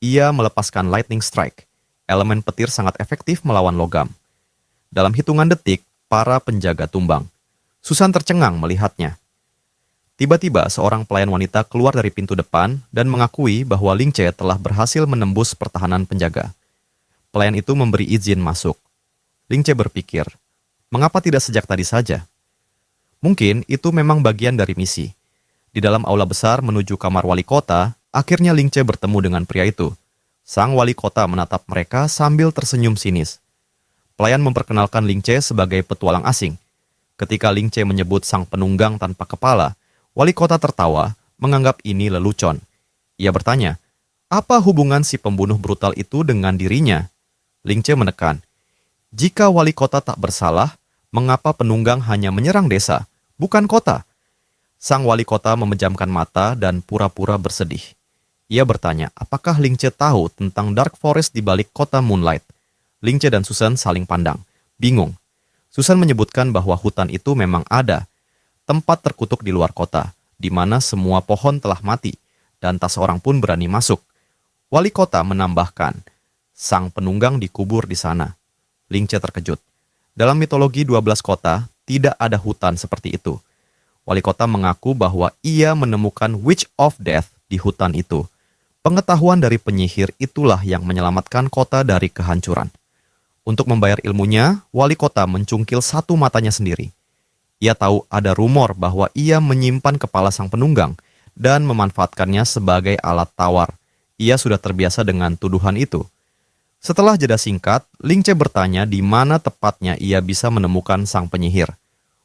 Ia melepaskan lightning strike. Elemen petir sangat efektif melawan logam. Dalam hitungan detik, para penjaga tumbang. Susan tercengang melihatnya. Tiba-tiba seorang pelayan wanita keluar dari pintu depan dan mengakui bahwa Ling Che telah berhasil menembus pertahanan penjaga. Pelayan itu memberi izin masuk. Ling Che berpikir, mengapa tidak sejak tadi saja? Mungkin itu memang bagian dari misi. Di dalam aula besar menuju kamar wali kota, akhirnya Ling Che bertemu dengan pria itu. Sang wali kota menatap mereka sambil tersenyum sinis. Pelayan memperkenalkan Ling Che sebagai petualang asing. Ketika Ling Che menyebut sang penunggang tanpa kepala, wali kota tertawa, menganggap ini lelucon. Ia bertanya, apa hubungan si pembunuh brutal itu dengan dirinya? Ling Che menekan, jika wali kota tak bersalah, mengapa penunggang hanya menyerang desa, bukan kota? Sang wali kota memejamkan mata dan pura-pura bersedih. Ia bertanya, apakah Ling Che tahu tentang Dark Forest di balik kota Moonlight? Ling Che dan Susan saling pandang, bingung. Susan menyebutkan bahwa hutan itu memang ada, tempat terkutuk di luar kota, di mana semua pohon telah mati, dan tak seorang pun berani masuk. Wali kota menambahkan, sang penunggang dikubur di sana. Ling Che terkejut. Dalam mitologi 12 kota, tidak ada hutan seperti itu. Wali kota mengaku bahwa ia menemukan Witch of Death di hutan itu. Pengetahuan dari penyihir itulah yang menyelamatkan kota dari kehancuran. Untuk membayar ilmunya, wali kota mencungkil satu matanya sendiri. Ia tahu ada rumor bahwa ia menyimpan kepala sang penunggang dan memanfaatkannya sebagai alat tawar. Ia sudah terbiasa dengan tuduhan itu. Setelah jeda singkat, Ling Che bertanya di mana tepatnya ia bisa menemukan sang penyihir.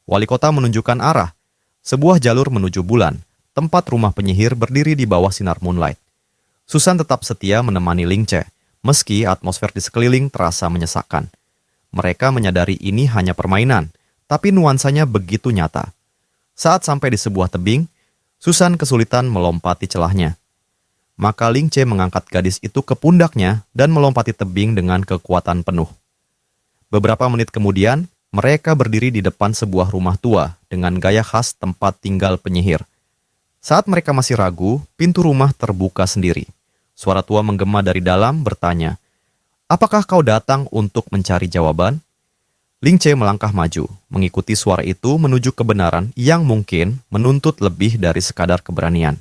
Wali kota menunjukkan arah, sebuah jalur menuju bulan, tempat rumah penyihir berdiri di bawah sinar moonlight. Susan tetap setia menemani Ling Che, meski atmosfer di sekeliling terasa menyesakkan. Mereka menyadari ini hanya permainan, tapi nuansanya begitu nyata. Saat sampai di sebuah tebing, Susan kesulitan melompati celahnya. Maka Ling Che mengangkat gadis itu ke pundaknya dan melompati tebing dengan kekuatan penuh. Beberapa menit kemudian, mereka berdiri di depan sebuah rumah tua dengan gaya khas tempat tinggal penyihir. Saat mereka masih ragu, pintu rumah terbuka sendiri. Suara tua menggema dari dalam bertanya, apakah kau datang untuk mencari jawaban? Ling Che melangkah maju, mengikuti suara itu menuju kebenaran yang mungkin menuntut lebih dari sekadar keberanian.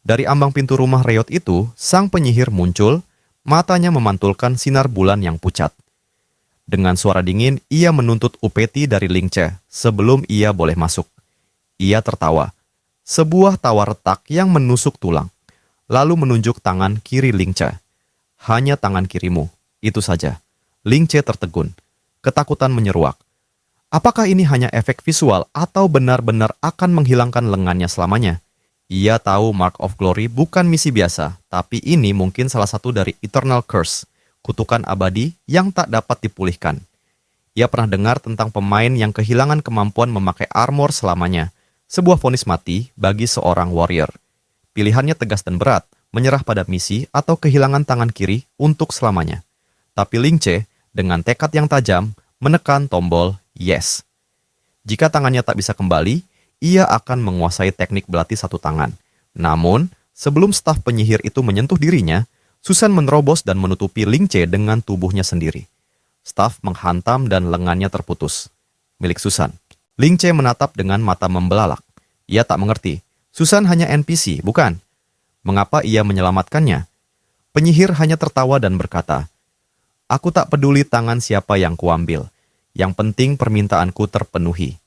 Dari ambang pintu rumah reot itu, sang penyihir muncul, matanya memantulkan sinar bulan yang pucat. Dengan suara dingin, ia menuntut upeti dari Ling Che sebelum ia boleh masuk. Ia tertawa, sebuah tawa retak yang menusuk tulang, lalu menunjuk tangan kiri Ling Che. Hanya tangan kirimu, itu saja. Ling Che tertegun, ketakutan menyeruak. Apakah ini hanya efek visual atau benar-benar akan menghilangkan lengannya selamanya? Ia tahu Mark of Glory bukan misi biasa, tapi ini mungkin salah satu dari Eternal Curse, kutukan abadi yang tak dapat dipulihkan. Ia pernah dengar tentang pemain yang kehilangan kemampuan memakai armor selamanya, sebuah vonis mati bagi seorang warrior. Pilihannya tegas dan berat, menyerah pada misi atau kehilangan tangan kiri untuk selamanya. Tapi Ling Che, dengan tekad yang tajam, menekan tombol yes. Jika tangannya tak bisa kembali, ia akan menguasai teknik belati satu tangan. Namun, sebelum staf penyihir itu menyentuh dirinya, Susan menerobos dan menutupi Ling Che dengan tubuhnya sendiri. Staf menghantam dan lengannya terputus. Milik Susan. Ling Che menatap dengan mata membelalak. Ia tak mengerti. Susan hanya NPC, bukan? Mengapa ia menyelamatkannya? Penyihir hanya tertawa dan berkata, aku tak peduli tangan siapa yang kuambil. Yang penting permintaanku terpenuhi.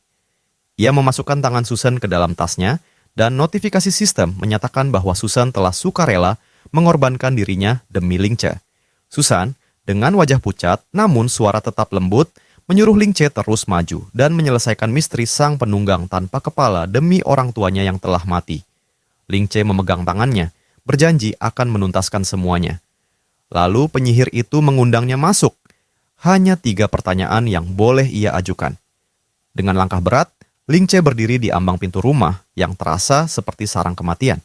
Ia memasukkan tangan Susan ke dalam tasnya, dan notifikasi sistem menyatakan bahwa Susan telah sukarela mengorbankan dirinya demi Ling Che. Susan, dengan wajah pucat, namun suara tetap lembut, menyuruh Ling Che terus maju dan menyelesaikan misteri sang penunggang tanpa kepala demi orang tuanya yang telah mati. Ling Che memegang tangannya, berjanji akan menuntaskan semuanya. Lalu penyihir itu mengundangnya masuk. Hanya 3 pertanyaan yang boleh ia ajukan. Dengan langkah berat, Ling Che berdiri di ambang pintu rumah yang terasa seperti sarang kematian.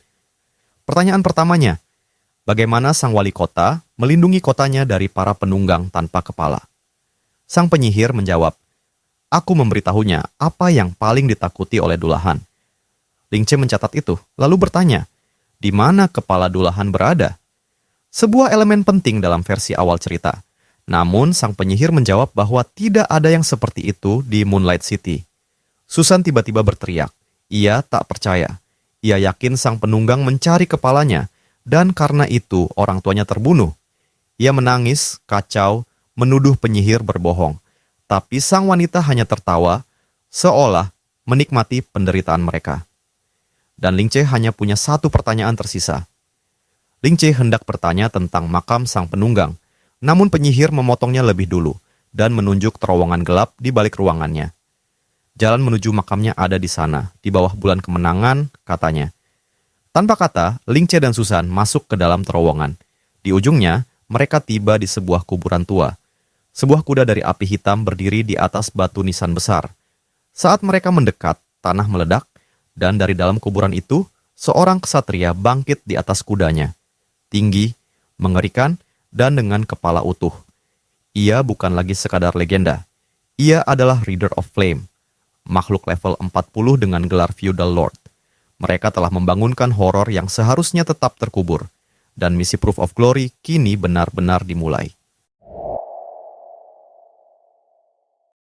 Pertanyaan pertamanya, bagaimana sang wali kota melindungi kotanya dari para penunggang tanpa kepala? Sang penyihir menjawab, "Aku memberitahunya apa yang paling ditakuti oleh Dulahan." Ling Che mencatat itu, lalu bertanya, "Di mana kepala Dulahan berada?" Sebuah elemen penting dalam versi awal cerita. Namun, sang penyihir menjawab bahwa tidak ada yang seperti itu di Moonlight City. Susan tiba-tiba berteriak. Ia tak percaya. Ia yakin sang penunggang mencari kepalanya, dan karena itu orang tuanya terbunuh. Ia menangis, kacau, menuduh penyihir berbohong. Tapi sang wanita hanya tertawa, seolah menikmati penderitaan mereka. Dan Ling Che hanya punya satu pertanyaan tersisa. Ling Che hendak bertanya tentang makam sang penunggang, namun penyihir memotongnya lebih dulu dan menunjuk terowongan gelap di balik ruangannya. Jalan menuju makamnya ada di sana, di bawah bulan kemenangan, katanya. Tanpa kata, Ling Che dan Susan masuk ke dalam terowongan. Di ujungnya, mereka tiba di sebuah kuburan tua. Sebuah kuda dari api hitam berdiri di atas batu nisan besar. Saat mereka mendekat, tanah meledak, dan dari dalam kuburan itu, seorang ksatria bangkit di atas kudanya. Tinggi, mengerikan, dan dengan kepala utuh. Ia bukan lagi sekadar legenda. Ia adalah Reader of Flame, makhluk level 40 dengan gelar Feudal Lord. Mereka telah membangunkan horor yang seharusnya tetap terkubur, dan misi Proof of Glory kini benar-benar dimulai.